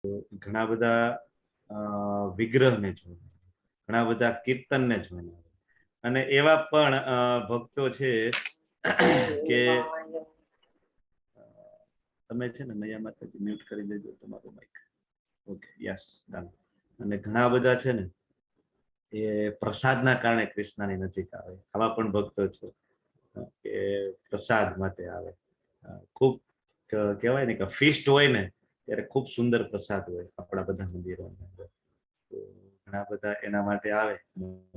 ઘણા બધા વિગ્રહને જોઈને, ઘણા બધા કીર્તનને જોઈને, અને એવા પણ ભક્તો છે કે તમે છે ને નયા માતાજી મ્યુટ કરી દેજો તમારું માઇક. Okay, yes, done. અને ઘણા બધા છે ને એ પ્રસાદના કારણે કૃષ્ણની નજીક આવે, આવા પણ ભક્તો છે કે પ્રસાદ માટે આવે. ખૂબ કહેવાય ને કે ફીસ્ટ હોય ને ત્યારે ખૂબ સુંદર પ્રસાદ હોય આપણા બધા મંદિરોની અંદર. તો ઘણા બધા એના માટે આવે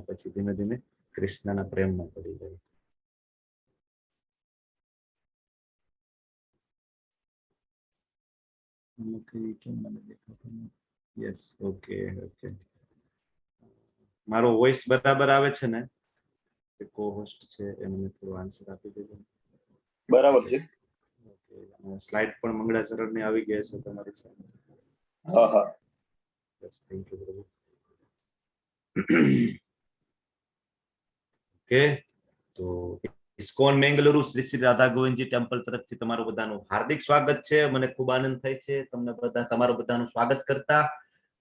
પછી ધીમે ધીમે કૃષ્ણના પ્રેમમાં પડી જાય. કેમ મને દેખાતું? Yes, okay okay. મારો વોઇસ બરાબર આવે છે ને? કો હોસ્ટ છે એમને થોડું આન્સર આપી દેજો. બરાબર છે. ઓકે, સ્લાઇડ પણ મંગળાચરણ ની આવી ગઈ છે તમારી સામે. હા હા, યસ, થેન્ક યુ પ્રભુ. ઓકે, તો ઇસ્કોન મેંગલુરુ શ્રી શ્રી રાધા ગોવિંદજી ટેમ્પલ તરફથી તમારું બધાનું હાર્દિક સ્વાગત છે. મને ખૂબ આનંદ થાય છે તમને બધા તમારું બધાનું સ્વાગત કરતા.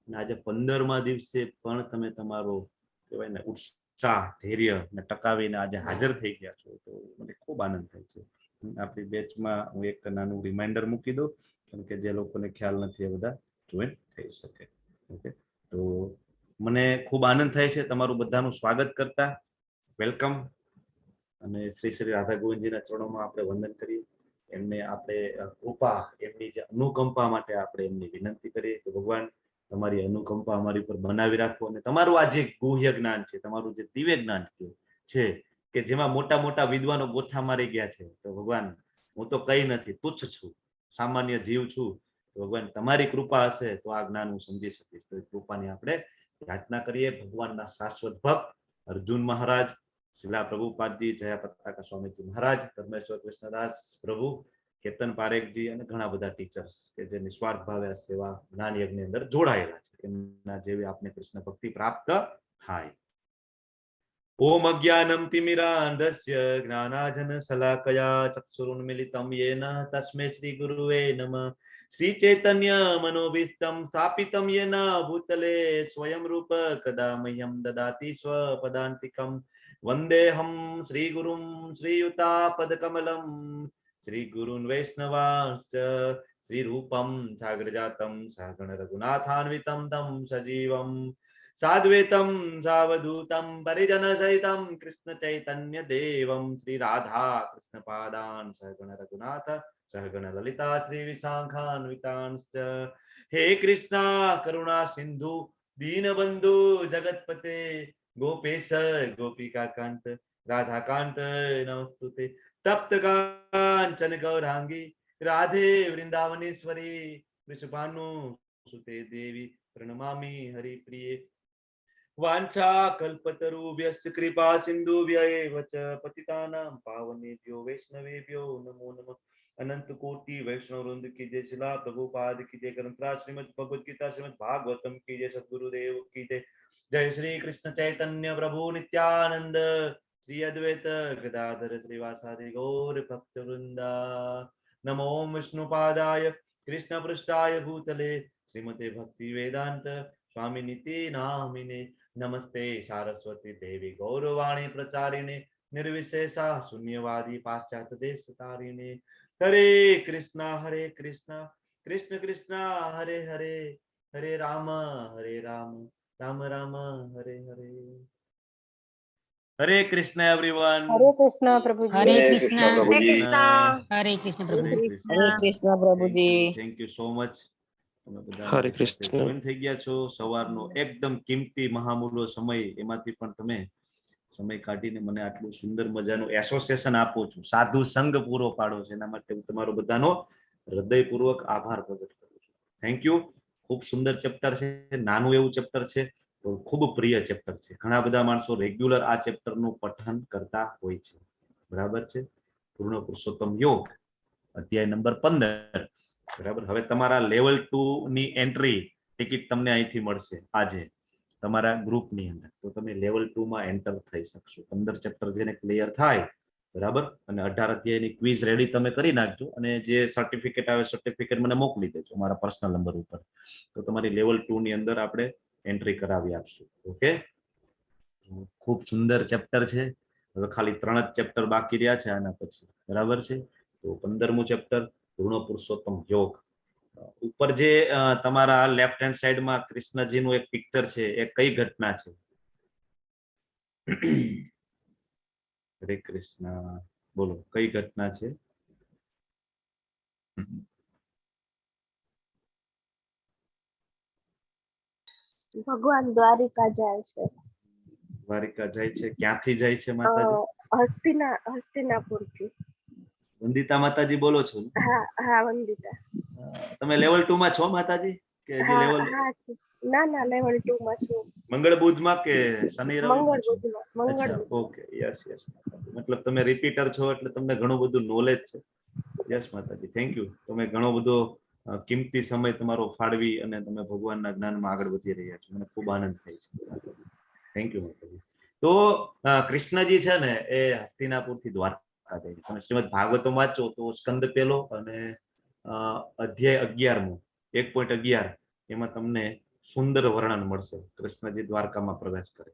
અને આજે 15મા દિવસે પણ તમે તમારો કહેવાય ને ઉત્સાહ, ધૈર્ય ને ટકાવીને આજે હાજર થઈ ગયા છો, તો મને ખૂબ આનંદ થાય છે. આપણી બેચમાં હું એક નાનું રિમાઇન્ડર મૂકી દઉં, કેમ કે જે લોકોને ખ્યાલ નથી એ બધા જોઈન થઈ શકે. ઓકે, તો મને ખૂબ આનંદ થાય છે તમારું બધાનું સ્વાગત કરતા. વેલકમ. અને શ્રી શ્રી રાધા ગોવિંદજીના ચરણોમાં આપણે વંદન કરીએ. એમને આપણે કૃપા, એમની જે અનુકંપા માટે આપણે એમની વિનંતી કરીએ કે ભગવાન તમારી અનુકંપા અમારી ઉપર બનાવી રાખો, અને તમારું આ જે ગુહ્ય જ્ઞાન છે, તમારું જે દિવ્ય જ્ઞાન છે કે જેમાં મોટા મોટા વિદ્વાનો ગોથા મારી ગયા છે, તો ભગવાન હું તો કઈ નથી, તુચ્છ છું, સામાન્ય જીવ છું. તો ભગવાન તમારી કૃપા હશે તો આ જ્ઞાન હું સમજી શકીશ. તો એ કૃપાની આપણે યાચના કરીએ. ભગવાનના શાશ્વત ભક્ત અર્જુન મહારાજ, શિલા પ્રભુપાદજી, જયા પતાકા સ્વામીજી મહારાજ, પરમેશ્વર કૃષ્ણદાસ પ્રભુ, કેતન પારેખજી અને ઘણા બધા ટીચર્સ કે જે નિસ્વાર્થ ભાવે આ સેવા જ્ઞાન યજ્ઞની અંદર જોડાયેલા છે, એમના જેવી આપને કૃષ્ણ ભક્તિ પ્રાપ્ત થાય. ઓમ અજ્ઞાનમ તિમિરાંધસ્ય જ્ઞાનાજન શલાકયા ચક્ષુરુન્મિલિતમ યેન તસ્मै શ્રી ગુરુવે નમઃ. શ્રી ચૈતન્ય મનોભીષ્ટમ સ્થાપિતમ યેન ભૂતલે સ્વયં રૂપ કદા મહ્યમ દદાતિ સ્વપદાન્તિકમ. વંદેહમ શ્રી ગુરુમ શ્રીયુતાપદકમલમ શ્રી ગુરુન વૈષ્ણવાંશ્ચ શ્રી રૂપમ સાગરજાતમ સહગણ રઘુનાથાન્વિતમ તમ સજીવમ સાદ્વૈતમ સાવધૂતમ પરિજન સહિતમ કૃષ્ણ ચૈતન્ય દેવમ શ્રી રાધા કૃષ્ણ પાદાન સહગણ રઘુનાથ સહગણ લલિતા શ્રી વિશાખાન્વિતાંશ્ચ. હે કૃષ્ણ કરુણા સિંધુ દીનબંધુ જગતપતે ગોપેશ ગોપિકા કાંત રાધાકાંત નમસ્તુતે. તપ્ત કાંચન ગૌરાંગી રાધે વૃંદાવનેશ્વરી વૃષભાનુ સુતે દેવી प्रणमामि हरिप्रिये. वाञ्छा कल्पतरुभ्यश्च कृपा सिन्धुभ्य एव च पतितानां पावनेभ्यो वैष्णवेभ्यो नमो नमः. अनंत कोटि वैष्णव वृंद की जय, शिला प्रभुपाद की जय, ग्रंथराज श्रीमद् भगवद गीता श्रीमद् भागवतम की जय, सद्गुरुदेव की जय. जय श्री कृष्ण चैतन्य प्रभु नित्यानंद, श्री अद्वैत गदाधर श्रीवासादि गौर भक्त वृंदा. नमो विष्णुपादाय कृष्ण पृष्ठाय भूतले श्रीमते भक्ति वेदांत स्वामी निति नामिने. नमस्ते सारस्वती देवी गौरवाणी प्रचारिणे निर्विशेषा शून्यवादी पाश्चात्य देश तारिणे. हरे कृष्णा कृष्ण कृष्णा हरे हरे, हरे राम राम राम हरे हरे. हरे Krishna everyone. Hare Krishna Prabhuji. Hare Hare Krishna Krishna Prabhuji. Hare Krishna Hare Prabhu Krishna. Hare Krishna Prabhuji. Thank you so much. તમે બધા હરે મારી સાથે કૃષ્ણ. જોઈન થઈ ગયા છો. સવારનો એકદમ કિંમતી મહામૂલ્ય સમય, એમાંથી પણ તમે સમય કાઢીને મને આટલું સુંદર મજાનું એસોસિએશન આપો છો, સાધુ સંઘ પૂરો પાડો છો, એના માટે હું તમારો બધાનો હૃદયપૂર્વક આભાર પ્રગટ કરું છું. Thank you. ખૂબ સુંદર ચેપ્ટર છે, નાનું એવું ચેપ્ટર છે, ખૂબ પ્રિય ચેપ્ટર છે. ઘણા બધા માણસો રેગ્યુલર આ ચેપ્ટરનું પઠન કરતા હોય છે, બરાબર છે. પૂર્ણ પુરુષોત્તમ યોગ અધ્યાય નંબર 15. બરાબર. હવે તમારા લેવલ 2 ની એન્ટ્રી ટિકિટ તમને અહીંથી મળશે આજે તમારા ગ્રુપની અંદર, તો તમે લેવલ 2 માં એન્ટર થઈ શકશો. 15 ચેપ્ટર જેને ક્લિયર થાય બરાબર. અને 18 અધ્યાયની ક્વિઝ રેડી તમે કરી નાખજો અને જે સર્ટિફિકેટ આવે સર્ટિફિકેટ મને મોકલી દેજો મારા પર્સનલ નંબર ઉપર, તો તમારી લેવલ 2 ની અંદર આપણે એન્ટ્રી કરાવી આપશું. ઓકે, ખૂબ સુંદર ચેપ્ટર છે. હવે ખાલી 3 જ ચેપ્ટર બાકી રહ્યા છે આના પછી, બરાબર છે. તો 15મું ચેપ્ટર પૂર્ણ પુરુષોત્તમ યોગ. ઉપર જે તમારા લેફ્ટ હેન્ડ સાઈડમાં કૃષ્ણજીનું એક પિક્ચર છે, એ કઈ ઘટના છે? હરે કૃષ્ણ, બોલો કઈ ઘટના છે? ભગવાન દ્વારિકા જાય છે. દ્વારિકા જાય છે, ક્યાંથી જાય છે માતાજી? હસ્તિનાપુરથી. વંદિતા માતાજી બોલો છો ને? હા વંદિતા. તમે લેવલ 2 માં છો માતાજી કે જે લેવલ? ના લેવલ 2 માં છું. મંગળ બુધમાં કે શનિ રવિ? મંગળ. ઓકે, યસ મતલબ તમે રિપીટર છો એટલે તમને ઘણું બધું નોલેજ છે. યસ માતાજી, થેન્ક યુ. તમે ઘણો બધો કિંમતી સમય તમારો ફાળવી અને તમે ભગવાનના જ્ઞાનમાં આગળ વધી રહ્યા છો. મને ખૂબ આનંદ થાય છે માતાજી. થેન્ક યુ માતાજી. તો કૃષ્ણજી છે ને એ હસ્તિનાપુરથી દ્વારકા જાય છે. તમે શ્રીમદ ભાગવતમ વાંચો તો સ્કંદ 1 અને અધ્યાય 11 1.11 એમાં તમને સુંદર વર્ણન મળશે. કૃષ્ણજી દ્વારકામાં પ્રવેશ કરે.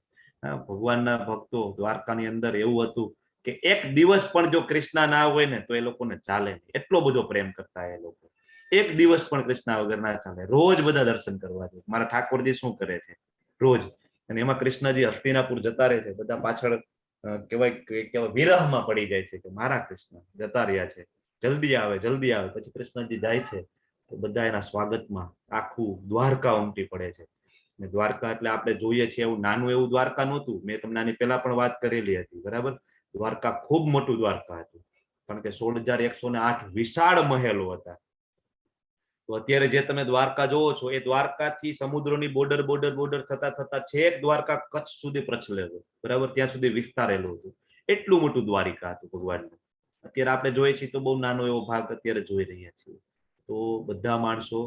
ભગવાનના ભક્તો દ્વારકાની અંદર એવું હતું કે એક દિવસ પણ જો કૃષ્ણ ના હોય ને તો એ લોકોને ચાલે નહીં. એટલો બધો પ્રેમ કરતા એ લોકો. એક દિવસ પણ કૃષ્ણ વગર ના ચાલે. રોજ બધા દર્શન કરવા જાય. મારા ઠાકોરજી શું કરે છે રોજ. અને એમાં કૃષ્ણજી હસ્તિનાપુર જતા રહે છે. બધા પાછળ કહેવાય વિરહમાં પડી જાય છે કે મારા કૃષ્ણ જતા રહ્યા છે, જલ્દી આવે. પછી કૃષ્ણજી જાય છે તો બધા એના સ્વાગતમાં આખું દ્વારકા ઉમટી પડે છે. દ્વારકા એટલે આપણે જોઈએ છીએ એવું નાનું એવું દ્વારકા નહોતું. મેં તમને આની પહેલા પણ વાત કરેલી હતી, બરાબર. દ્વારકા ખૂબ મોટું દ્વારકા હતું, કારણ કે 16,108 વિશાળ મહેલો હતા. તો અત્યારે જે તમે દ્વારકા જોવો છો એ દ્વારકાથી સમુદ્રની બોર્ડર થતા છેક દ્વારકા કચ્છ સુધી પ્રચલેલું, બરાબર, ત્યાં સુધી વિસ્તારેલું હતું. એટલું મોટું દ્વારિકા હતું ભગવાનનું. અત્યારે આપણે જોઈએ છીએ તો બહુ નાનો એવો ભાગ અત્યારે જોઈ રહ્યા છીએ. તો બધા માણસો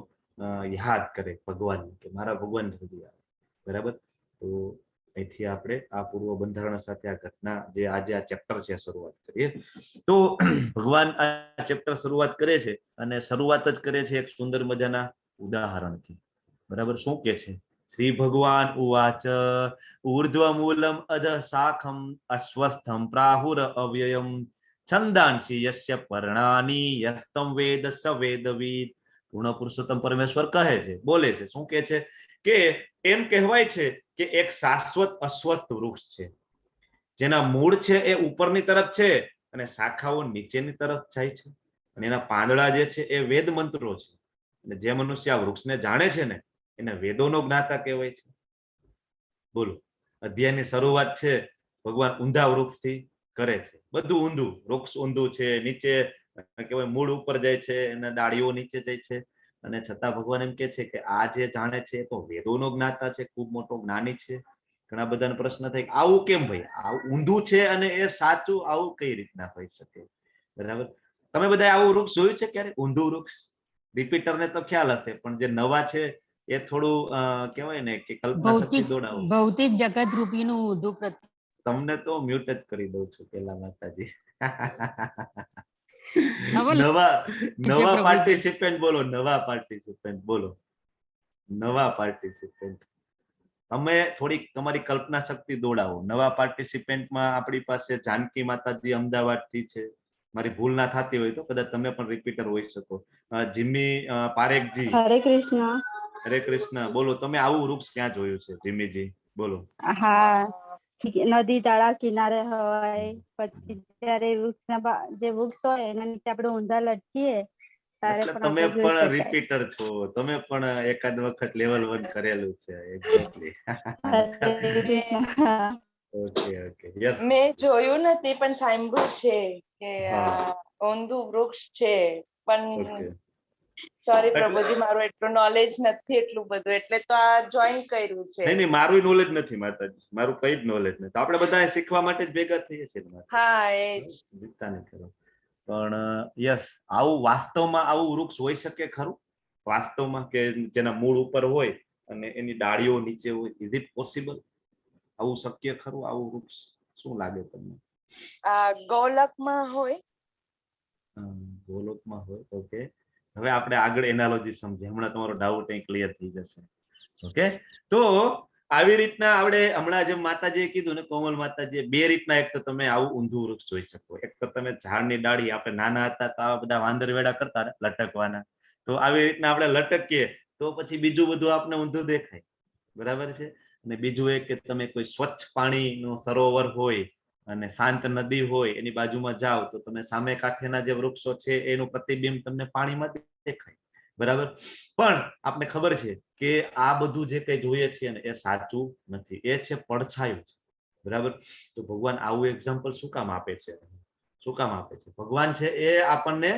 યાદ કરે ભગવાન કે મારા ભગવાન સુધી આવે, બરાબર. તો અહીંથી આપણે આ પૂર્વ બંધારણ સાથે આ ઘટના જે આજે આ ચેપ્ટર છે શરૂઆત કરીએ. તો ભગવાન આ ચેપ્ટર શરૂઆત કરે છે અને શરૂઆત જ કરે છે એક સુંદર મજાના ઉદાહરણથી, બરાબર. શું કે છે? શ્રી ભગવાન ઉવાચ ઊર્ધ્વમૂલમ અધઃ શાખમ અસ્વસ્થમ પ્રાહુર અવ્યયમ છંદાંસી યસ્ય પર્ણાની યસ્તમ વેદ સ વેદવિદ. પૂર્ણ પુરુષોત્તમ પરમેશ્વર કહે છે, બોલે છે, શું કે છે કે એમ કહેવાય છે કે એક શાશ્વત અશ્વત્થ વૃક્ષ છે જેના મૂળ છે એ ઉપરની તરફ છે અને શાખાઓ નીચેની તરફ જાય છે, અને એના પાંદડા જે છે એ વેદ મંત્રો છે. અને જે મનુષ્ય આ વૃક્ષને જાણે છે ને એને વેદોનો જ્ઞાતા કહેવાય છે. બોલો, અધ્યાયની શરૂઆત છે ભગવાન ઊંધા વૃક્ષથી કરે છે. બધું ઊંધું, વૃક્ષ ઊંધું છે, નીચે કહેવાય મૂળ ઉપર જાય છે, એના ડાળીઓ નીચે જાય છે, અને છતાં ભગવાન એમ કે છે કે આ જે જાણે છે તો વેદોનો જ્ઞાતા છે, ખૂબ મોટો જ્ઞાની છે. ઘણા બધાનો પ્રશ્ન થાય કે આવું કેમ ભાઈ, આવું ઊંધું છે અને એ સાચું, આવું કઈ રીતના હોઈ શકે, બરાબર. તમે બધા આવું વૃક્ષ જોયું છે ક્યારે? ઊંધું વૃક્ષ? રિપીટરને તો ખ્યાલ હશે, પણ જે નવા છે એ થોડું કહેવાય ને કે કલ્પના શક્તિ દોડાવો. ભૌતિક જગત રૂપીનું ઊંધું પ્રત્યે. તમને તો મ્યુટ જ કરી દઉં છું પેલા માતાજી. નવા નવા પાર્ટિસિપન્ટ બોલો, નવા પાર્ટિસિપન્ટ બોલો, નવા પાર્ટિસિપન્ટ. તમે થોડીક તમારી કલ્પના શક્તિ દોડાવો. નવા પાર્ટિસિપન્ટમાં આપણી પાસે જાનકી માતાજી અમદાવાદથી છે. મારી ભૂલ ના થતી હોય તો કદાચ તમે પણ રિપીટર હોઈ શકો. જીમી પારેખજી, હરે કૃષ્ણ. હરે કૃષ્ણ. બોલો, તમે આવું વૃક્ષ ક્યાં જોયું છે જીમીજી? બોલો. હા, નદી તળાવ કિનારે હોય, પછી જયારે જે વૃક્ષ હોય એના નીચે આપણે ઊંધા લટકીએ ત્યારે એટલે પણ તમે આપણે જોઈ પણ શકાય. રિપીટર છો, તમે પણ એકાદ વખત લેવલ 1 કરેલું છે. એક્ઝેક્ટલી. Okay okay, yes. મેં જોયું નથી પણ સાંભળ્યું છે કે ઊંધું વૃક્ષ છે, પણ સોરી પ્રભુજી, મારું એટલું નોલેજ નથી એટલું બધું, એટલે તો આ જોઈન કર્યું છે. નહીં, મારું નોલેજ નથી માતાજી, મારું કઈ જ નોલેજ નથી. આપણે બધા શીખવા માટે જ ભેગા થઈએ છીએ. હા, એ જ. જીતતા નહીં કરો. પણ યસ, આવું વાસ્તવમાં આવું વૃક્ષ હોઈ શકે ખરું? વાસ્તવમાં કે જેના મૂળ ઉપર હોય અને એની ડાળીઓ નીચે હોય, ઇઝ ઇટ પોસિબલ? આવું શક્ય ખરું? આવું વૃક્ષ શું લાગે તમને? ગોલકમાં હોય. ગોલોકમાં હોય. ઓકે, હવે આપણે આગળ એનાલોજી સમજીએ. હમણાં તમારો ડાઉટ અહીં ક્લિયર થઈ જશે. ઓકે, તો આવી રીતના આપણે હમણાં જેમ માતાજીએ કીધું ને, કોમલ માતાજીએ, બે રીતના, એક તો તમે આવું ઊંધું વૃક્ષ જોઈ શકો, એક તો તમે ઝાડની ડાળી, આપણે નાના હતા તો આવા બધા વાંદરવેડા કરતા ને લટકવાના, તો આવી રીતના આપણે લટકીએ તો પછી બીજું બધું આપણે ઊંધું દેખાય. બરાબર છે. અને બીજું એક કે તમે કોઈ સ્વચ્છ પાણીનો સરોવર હોય અને શાંત નદી હોય એની બાજુમાં જાઓ તો તમે સામે કાંઠેના જે વૃક્ષો છે એનું પ્રતિબિંબ તમને પાણીમાં દેખાય. બરાબર. પણ આપણે ખબર છે કે આ બધું જે કઈ જોઈએ છે ને એ સાચું નથી, એ છે પડછાયું છે. બરાબર. તો ભગવાન આવું એક્ઝામ્પલ શું કામ આપે છે? શું કામ આપે છે? ભગવાન છે એ આપણને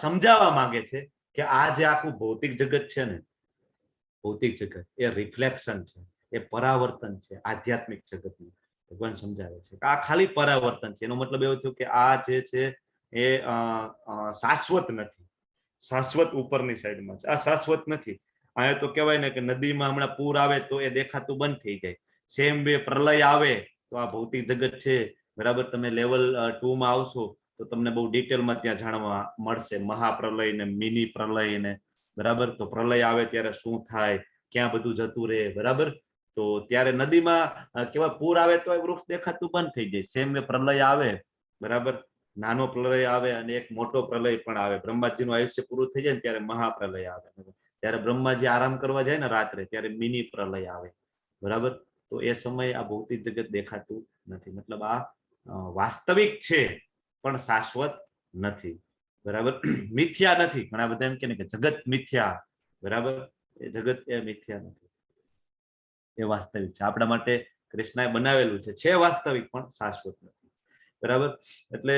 સમજાવવા માંગે છે કે આ જે આખું ભૌતિક જગત છે ને, ભૌતિક જગત એ રિફ્લેક્શન છે, એ પરાવર્તન છે આધ્યાત્મિક જગતનું. ભગવાન સમજાવે છે કે આ ખાલી પરાવર્તન છે. એનો મતલબ એવો થયો કે આ જે છે એ શાશ્વત નથી. શાશ્વત ઉપરની સાઈડમાં છે, આ શાશ્વત નથી. અહીંયા તો કહેવાય ને કે નદીમાં હમણાં પૂર આવે તો એ દેખાતું બંધ થઈ જાય. સેમ વે પ્રલય આવે તો આ ભૌતિક જગત છે, બરાબર, તમે લેવલ 2 માં આવશો તો તમને બહુ ડિટેલમાં ત્યાં જાણવા મળશે મહાપ્રલય ને મિની પ્રલય ને. બરાબર. તો પ્રલય આવે ત્યારે શું થાય, ક્યાં બધું જતું રહે. બરાબર. તો ત્યારે નદીમાં કેવા પૂર આવે તો વૃક્ષ દેખાતું બંધ થઈ જાય. સેમ વે પ્રલય આવે, બરાબર, નાનો પ્રલય આવે અને એક મોટો પ્રલય પણ આવે. બ્રહ્માજીનું આયુષ્ય પૂરું થઈ જાય ને ત્યારે મહાપ્રલય આવે. ત્યારે બ્રહ્માજી આરામ કરવા જાય ને રાત્રે ત્યારે મિની પ્રલય આવે. બરાબર. તો એ સમયે આ ભૌતિક જગત દેખાતું નથી. મતલબ આ વાસ્તવિક છે પણ શાશ્વત નથી. બરાબર. મિથ્યા નથી. ઘણા બધા એમ કે ને કે જગત મિથ્યા. બરાબર. એ જગત એ મિથ્યા નથી, એ વાસ્તવિક છે. આપણા માટે કૃષ્ણએ બનાવેલું છે વાસ્તવિક પણ શાશ્વત નથી. બરાબર. એટલે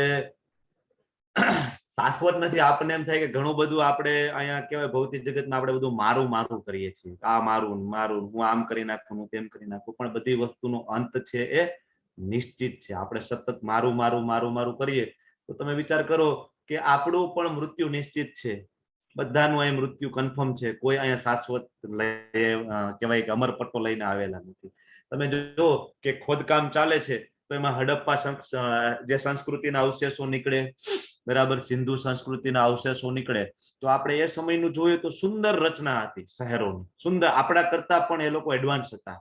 શાશ્વત નથી. આપણને એમ થાય કે ઘણું બધું આપણે અહીંયા કહેવાય ભૌતિક જગતમાં આપણે બધું મારું મારું કરીએ છીએ. આ મારું મારું, હું આમ કરી નાખું, હું તેમ કરી નાખું. પણ બધી વસ્તુનો અંત છે એ નિશ્ચિત છે. આપણે સતત મારું મારું મારું મારું કરીએ તો તમે વિચાર કરો કે આપણું પણ મૃત્યુ નિશ્ચિત છે. બધાનું અહીં મૃત્યુ કન્ફર્મ છે. કોઈ અહીંયા શાશ્વત કહેવાય કે અમરપટ્ટો લઈને આવેલા નથી. તમે જો કે ખોદકામ ચાલે છે તો એમાં હડપ્પા જે સંસ્કૃતિના અવશેષો નીકળે, બરાબર, સિંધુ સંસ્કૃતિના અવશેષો નીકળે. તો આપણે એ સમયનું જોયું તો સુંદર રચના હતી શહેરોની, સુંદર. આપણા કરતા પણ એ લોકો એડવાન્સ હતા.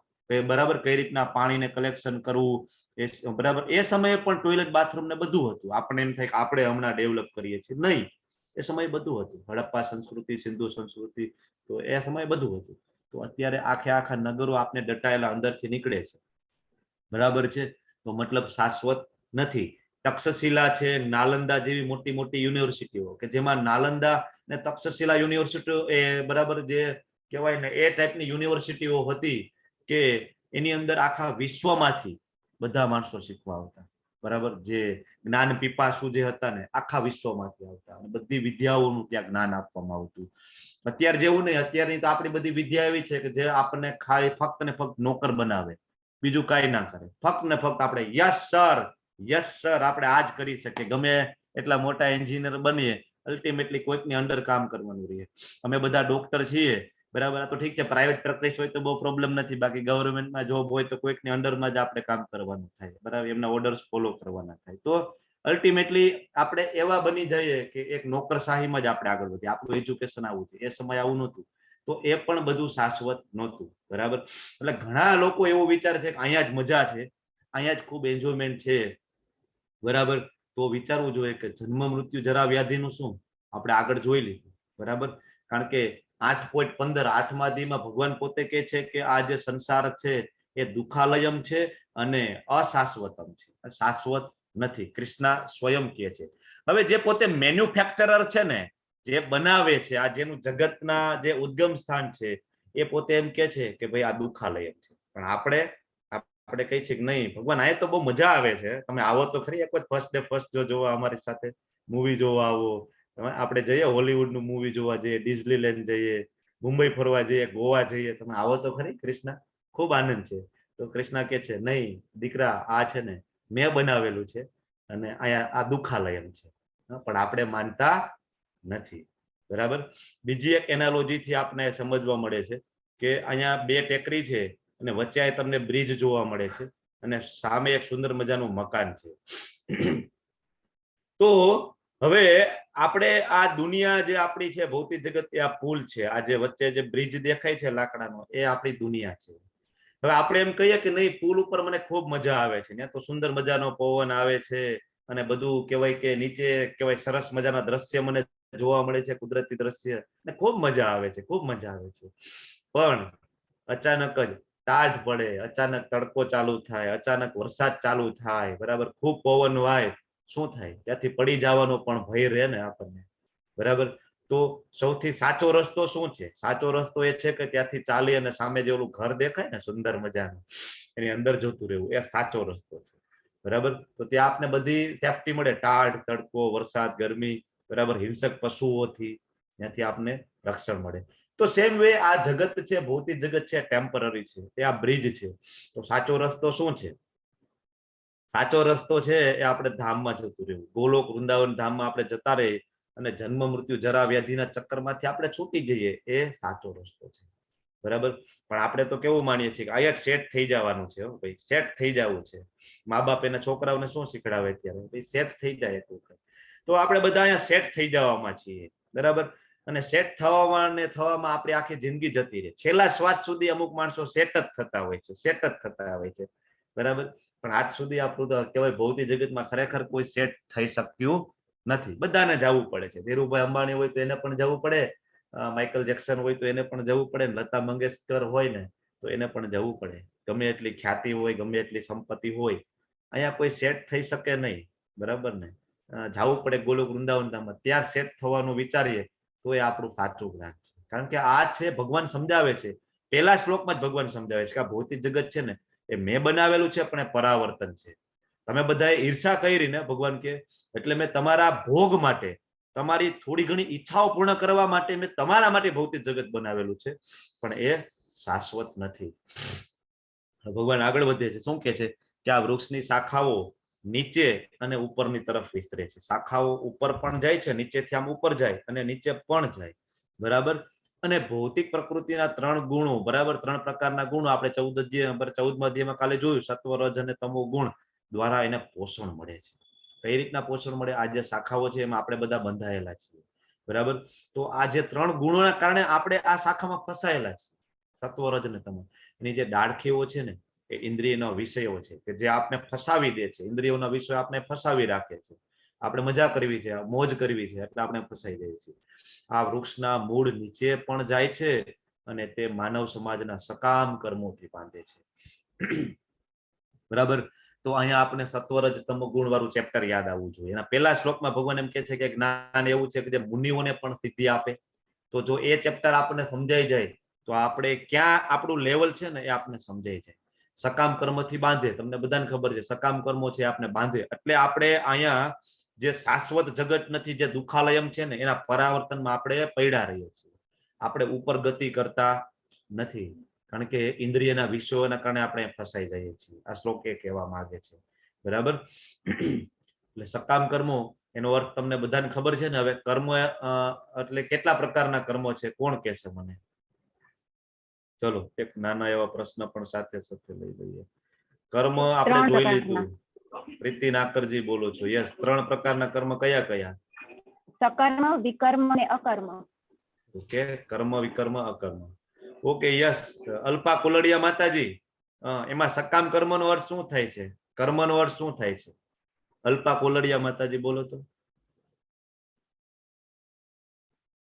બરાબર. કઈ રીતના પાણીને કલેક્શન કરવું, બરાબર. એ સમયે પણ ટોયલેટ બાથરૂમ ને બધું હતું. આપણે એમ થાય કે આપણે હમણાં ડેવલપ કરીએ છીએ, નહીં. એ સમયે બધું હતું. હડપ્પા સંસ્કૃતિ, સિંધુ સંસ્કૃતિ, તો એ સમયે બધું હતું. તો અત્યારે આખા નગરો આપણે દટાયેલા અંદરથી નીકળે છે. બરાબર છે. તો મતલબ શાશ્વત નથી. તક્ષશિલા છે, નાલંદા જેવી મોટી મોટી યુનિવર્સિટીઓ કે જેમાં નાલંદા ને તક્ષશિલા યુનિવર્સિટીઓ એ બરાબર જે કહેવાય ને એ ટાઈપની યુનિવર્સિટીઓ હતી કે એની અંદર આખા વિશ્વમાંથી બધા માણસો શીખવા આવતા. બરાબર. જે જ્ઞાન પીપાસુ જે હતા ને આખા વિશ્વમાંથી આવતા અને બધી વિદ્યાઓનું ત્યાં જ્ઞાન આપવામાં આવતું. અત્યારે જેવું નહીં. અત્યારની તો આપણી બધી વિદ્યા એવી છે કે જે આપણને ખાલી ફક્ત ને ફક્ત નોકર બનાવે, બીજું કાંઈ ના કરે. ફક્ત ને ફક્ત આપણે યસ સર, યસ સર, આપણે આ જ કરી શકીએ. ગમે એટલા મોટા એન્જિનિયર બનીએ, અલ્ટિમેટલી કોઈકની અંડર કામ કરવાનું રહીએ. અમે બધા ડોક્ટર છીએ, બરાબર. તો ઠીક છે, પ્રાઇવેટ પ્રેક્ટિસ હોય તો બહુ પ્રોબ્લેમ નથી. બાકી ગવર્મેન્ટમાં જોબ હોય તો કોઈકની અંડરમાં જ આપણે કામ કરવાનું થાય. બરાબર. એમના ઓર્ડર્સ ફોલો કરવાના થાય. તો અલ્ટિમેટલી આપણે એવા બની જઈએ કે એક નોકરશાહીમાં જ આપણે આગળ વધીએ. આપણું એજ્યુકેશન આવું છે. એ સમય આવું નહોતું. તો એ પણ બધું શાશ્વત નહોતું. બરાબર. એટલે ઘણા લોકો એવું વિચારે છે કે અહીંયા જ મજા છે, અહીંયા જ ખૂબ એન્જોયમેન્ટ છે. બરાબર. તો વિચારવું જોઈએ કે જન્મ મૃત્યુ જરા વ્યાધિનું શું આપણે આગળ જોઈ લીધું. બરાબર. કારણ કે 8.15 8મા અધ્યાયમાં ભગવાન પોતે કહે છે કે આ જે સંસાર છે એ દુખાલયમ છે અને અશાશ્વતમ છે, શાશ્વત નથી. કૃષ્ણ સ્વયં કહે છે. હવે જે પોતે મેન્યુફેક્ચરર છે ને, જે બનાવે છે, આ જેનું જગતના જે ઉદ્ગમ સ્થાન છે, એ પોતે એમ કે છે કે ભાઈ આ દુખાલયમ છે. પણ આપણે કહીએ છીએ કે નહીં ભગવાન, આ તો બહુ મજા આવે છે, તમે આવો તો ખરી એક વખત ફર્સ્ટ ડે ફર્સ્ટ જોવા અમારી સાથે મૂવી જોવા આવો. આપણે જઈએ હોલીવુડ નું મૂવી જોવા જઈએ, ડિઝનીલેન્ડ જઈએ, મુંબઈ ફરવા જઈએ, ગોવા જઈએ, તમે આવો તો ખરી. કૃષ્ણ ખૂબ આનંદ છે. તો કૃષ્ણ કે છે નહીં દીકરા, આ છે ને મેં બનાવેલું છે અને અહીંયા આ દુખાલયમ છે. પણ આપણે માનતા નથી. બરાબર. બીજી એક એનાલોજી થી આપણે સમજવા મળે છે કે અહીંયા બે ટેકરી છે અને વચ્ચે તમને બ્રિજ જોવા મળે છે અને સામે એક સુંદર મજાનું મકાન છે. તો હવે આપણે આ દુનિયા જે આપણી છે ભૌતિક જગત એ આ પુલ છે, આ જે વચ્ચે જે બ્રિજ દેખાય છે લાકડાનો એ આપણી દુનિયા છે. હવે આપણે એમ કહીએ કે નહીં પુલ ઉપર મને ખૂબ મજા આવે છે, ત્યાં તો સુંદર મજાનો પવન આવે છે અને બધું કહેવાય કે નીચે કહેવાય સરસ મજાના દ્રશ્ય મને જોવા મળે છે, કુદરતી દ્રશ્ય, ને ખૂબ મજા આવે છે, ખૂબ મજા આવે છે. પણ અચાનક જ ટાઢ પડે, અચાનક તડકો ચાલુ થાય, અચાનક વરસાદ ચાલુ થાય, બરાબર, ખૂબ પવન વાય, શું થાય? ત્યાંથી પડી જવાનો પણ ભય રહે ને આપણને, બરાબર. તો સૌથી સાચો રસ્તો શું છે? સાચો રસ્તો એ છે કે ત્યાંથી ચાલી અને સામે જે ઓલું ઘર દેખાય ને સુંદર મજાનું, એની અંદર જતું રહેવું, એ સાચો રસ્તો છે, બરાબર. તો ત્યાં આપને બધી સેફટી મળે, ટાઢ, તડકો, વરસાદ, ગરમી, બરાબર, હિંસક પશુઓથી ત્યાંથી આપને રક્ષણ મળે. તો સેમ વે આ જગત છે, ભૌતિક જગત છે, ટેમ્પરરી છે, એ આ બ્રિજ છે. તો સાચો રસ્તો શું છે? સાચો રસ્તો છે એ આપણે ધામમાં જતું રહેવું, ગોલોક વૃંદાવન ધામમાં આપણે જતા રહીએ અને જન્મ મૃત્યુ જરા વ્યાધિના ચક્કરમાંથી આપણે છૂટી જઈએ, એ સાચો રસ્તો છે, બરાબર. પણ આપણે તો કેવું માનીએ છીએ કે અહીંયા સેટ થઈ જવાનું છે, ભાઈ સેટ થઈ જવું છે. મા બાપ એના છોકરાઓને શું શીખડાવે ત્યારે? ભાઈ સેટ થઈ જાય. તો આપણે બધા અહીંયા સેટ થઈ જવામાં છીએ, બરાબર. અને સેટ થવામાં ને થવામાં આપણી આખી જિંદગી જતી રહે, છેલ્લા શ્વાસ સુધી અમુક માણસો સેટ જ થતા હોય છે, સેટ જ થતા હોય છે, બરાબર. પણ આજ સુધી આપણું તો કહેવાય ભૌતિક જગતમાં ખરેખર કોઈ સેટ થઈ શક્યું નથી, બધાને જવું પડે છે. ધીરુભાઈ અંબાણી હોય તો એને પણ જવું પડે, માઇકલ જેક્સન હોય તો એને પણ જવું પડે, લતા મંગેશકર હોય ને તો એને પણ જવું પડે. ગમે એટલી ખ્યાતિ હોય, ગમે એટલી સંપત્તિ હોય, અહીંયા કોઈ સેટ થઈ શકે નહીં, બરાબર ને. જવું પડે ગોલોક વૃંદાવન ધામમાં, ત્યાં સેટ થવાનું વિચારીએ તો એ આપણું સાચું જ્ઞાન છે. કારણ કે આ છે ભગવાન સમજાવે છે, પહેલા શ્લોકમાં જ ભગવાન સમજાવે છે કે આ ભૌતિક જગત છે ને એ મેં બનાવેલું છે, પણ એ પરાવર્તન છે. તમે બધાએ ઈર્ષા કરી ને ભગવાન કે એટલે મેં તમારા ભોગ માટે, તમારી થોડી ઘણી ઈચ્છાઓ પૂર્ણ કરવા માટે મેં તમારા માટે ભૌતિક જગત બનાવેલું છે, પણ એ શાશ્વત નથી. ભગવાન આગળ વધે છે, શું કે છે કે આ વૃક્ષની શાખાઓ નીચે અને ઉપરની તરફ વિસ્તરે છે. શાખાઓ ઉપર પણ જાય છે, નીચેથી આમ ઉપર જાય અને નીચે પણ જાય, બરાબર. અને ભૌતિક પ્રકૃતિના 3 ગુણો, બરાબર, 3 પ્રકારના ગુણો આપણે 14મા અધ્યાયમાં કાલે જોયું, સત્વ, રજ અને તમો ગુણ દ્વારા એને પોષણ મળે છે. કઈ રીતના પોષણ મળે? આ જે શાખાઓ છે એમાં આપણે બધા બંધાયેલા છીએ, બરાબર. તો આ જે 3 ગુણોના કારણે આપણે આ શાખામાં ફસાયેલા છે, સત્વ, રજ અને તમો. એની જે ડાળખીઓ છે ને એ ઇન્દ્રિયના વિષયો છે કે જે આપણે ફસાવી દે છે, ઇન્દ્રિયોના વિષયો આપણે ફસાવી રાખે છે. આપણે મજા કરવી છે, મોજ કરવી છે, એટલે આપણે ફસાઈ જઈએ છીએ. આ વૃક્ષના મૂળ નીચે પણ જાય છે અને તે માનવ સમાજના સકામ કર્મોથી બાંધે છે, બરાબર. તો અહીંયા આપણે સત્વરજ તમ ગુણ વાળું ચેપ્ટર યાદ આવવું જોઈએ. એના પહેલા શ્લોકમાં ભગવાન એમ કહે છે કે જ્ઞાન એવું છે કે જે મુનિઓને પણ સિદ્ધિ આપે. તો જો એ ચેપ્ટર આપણને સમજાઈ જાય તો આપણે ક્યાં આપણું લેવલ છે ને એ આપણને સમજાઈ જાય. સકામ કર્મથી બાંધે, તમને બધાને ખબર છે સકામ કર્મો છે આપણે બાંધે, એટલે આપણે અહીંયા જે શાશ્વત જગત નથી, જે દુખાલયમ છે ને એના પરાવર્તનમાં આપણે પડ્યા રહીએ છીએ. આપણે ઉપર ગતિ કરતા નથી, કારણ કે ઇન્દ્રિયના વિષયોના કારણે આપણે ફસાઈ જઈએ છીએ. આ શ્લોક એ કહેવા માંગે છે, બરાબર. એટલે સકામ કર્મો એનો અર્થ તમને બધાને ખબર છે ને. હવે કર્મ એટલે કેટલા પ્રકારના કર્મો છે, કોણ કહેશે મને? ચલો એક નાના એવા પ્રશ્ન પણ સાથે સાથે લઈ લઈએ. કર્મ આપણે જોઈ લીધું, પ્રીતિ નાકરજી બોલો છો. યસ, 3 પ્રકારના કર્મ કયા કયા? સકર્મ, વિકર્મ અને અકર્મ. ઓકે, કર્મ, વિકર્મ, અકર્મ. Okay, yes. અલ્પા કુલડિયા માતાજી, એમાં સકામ કર્મનો અર્થ શું થાય છે? કર્મનો અર્થ શું થાય છે? અલ્પા કોલડિયા માતાજી બોલો તો.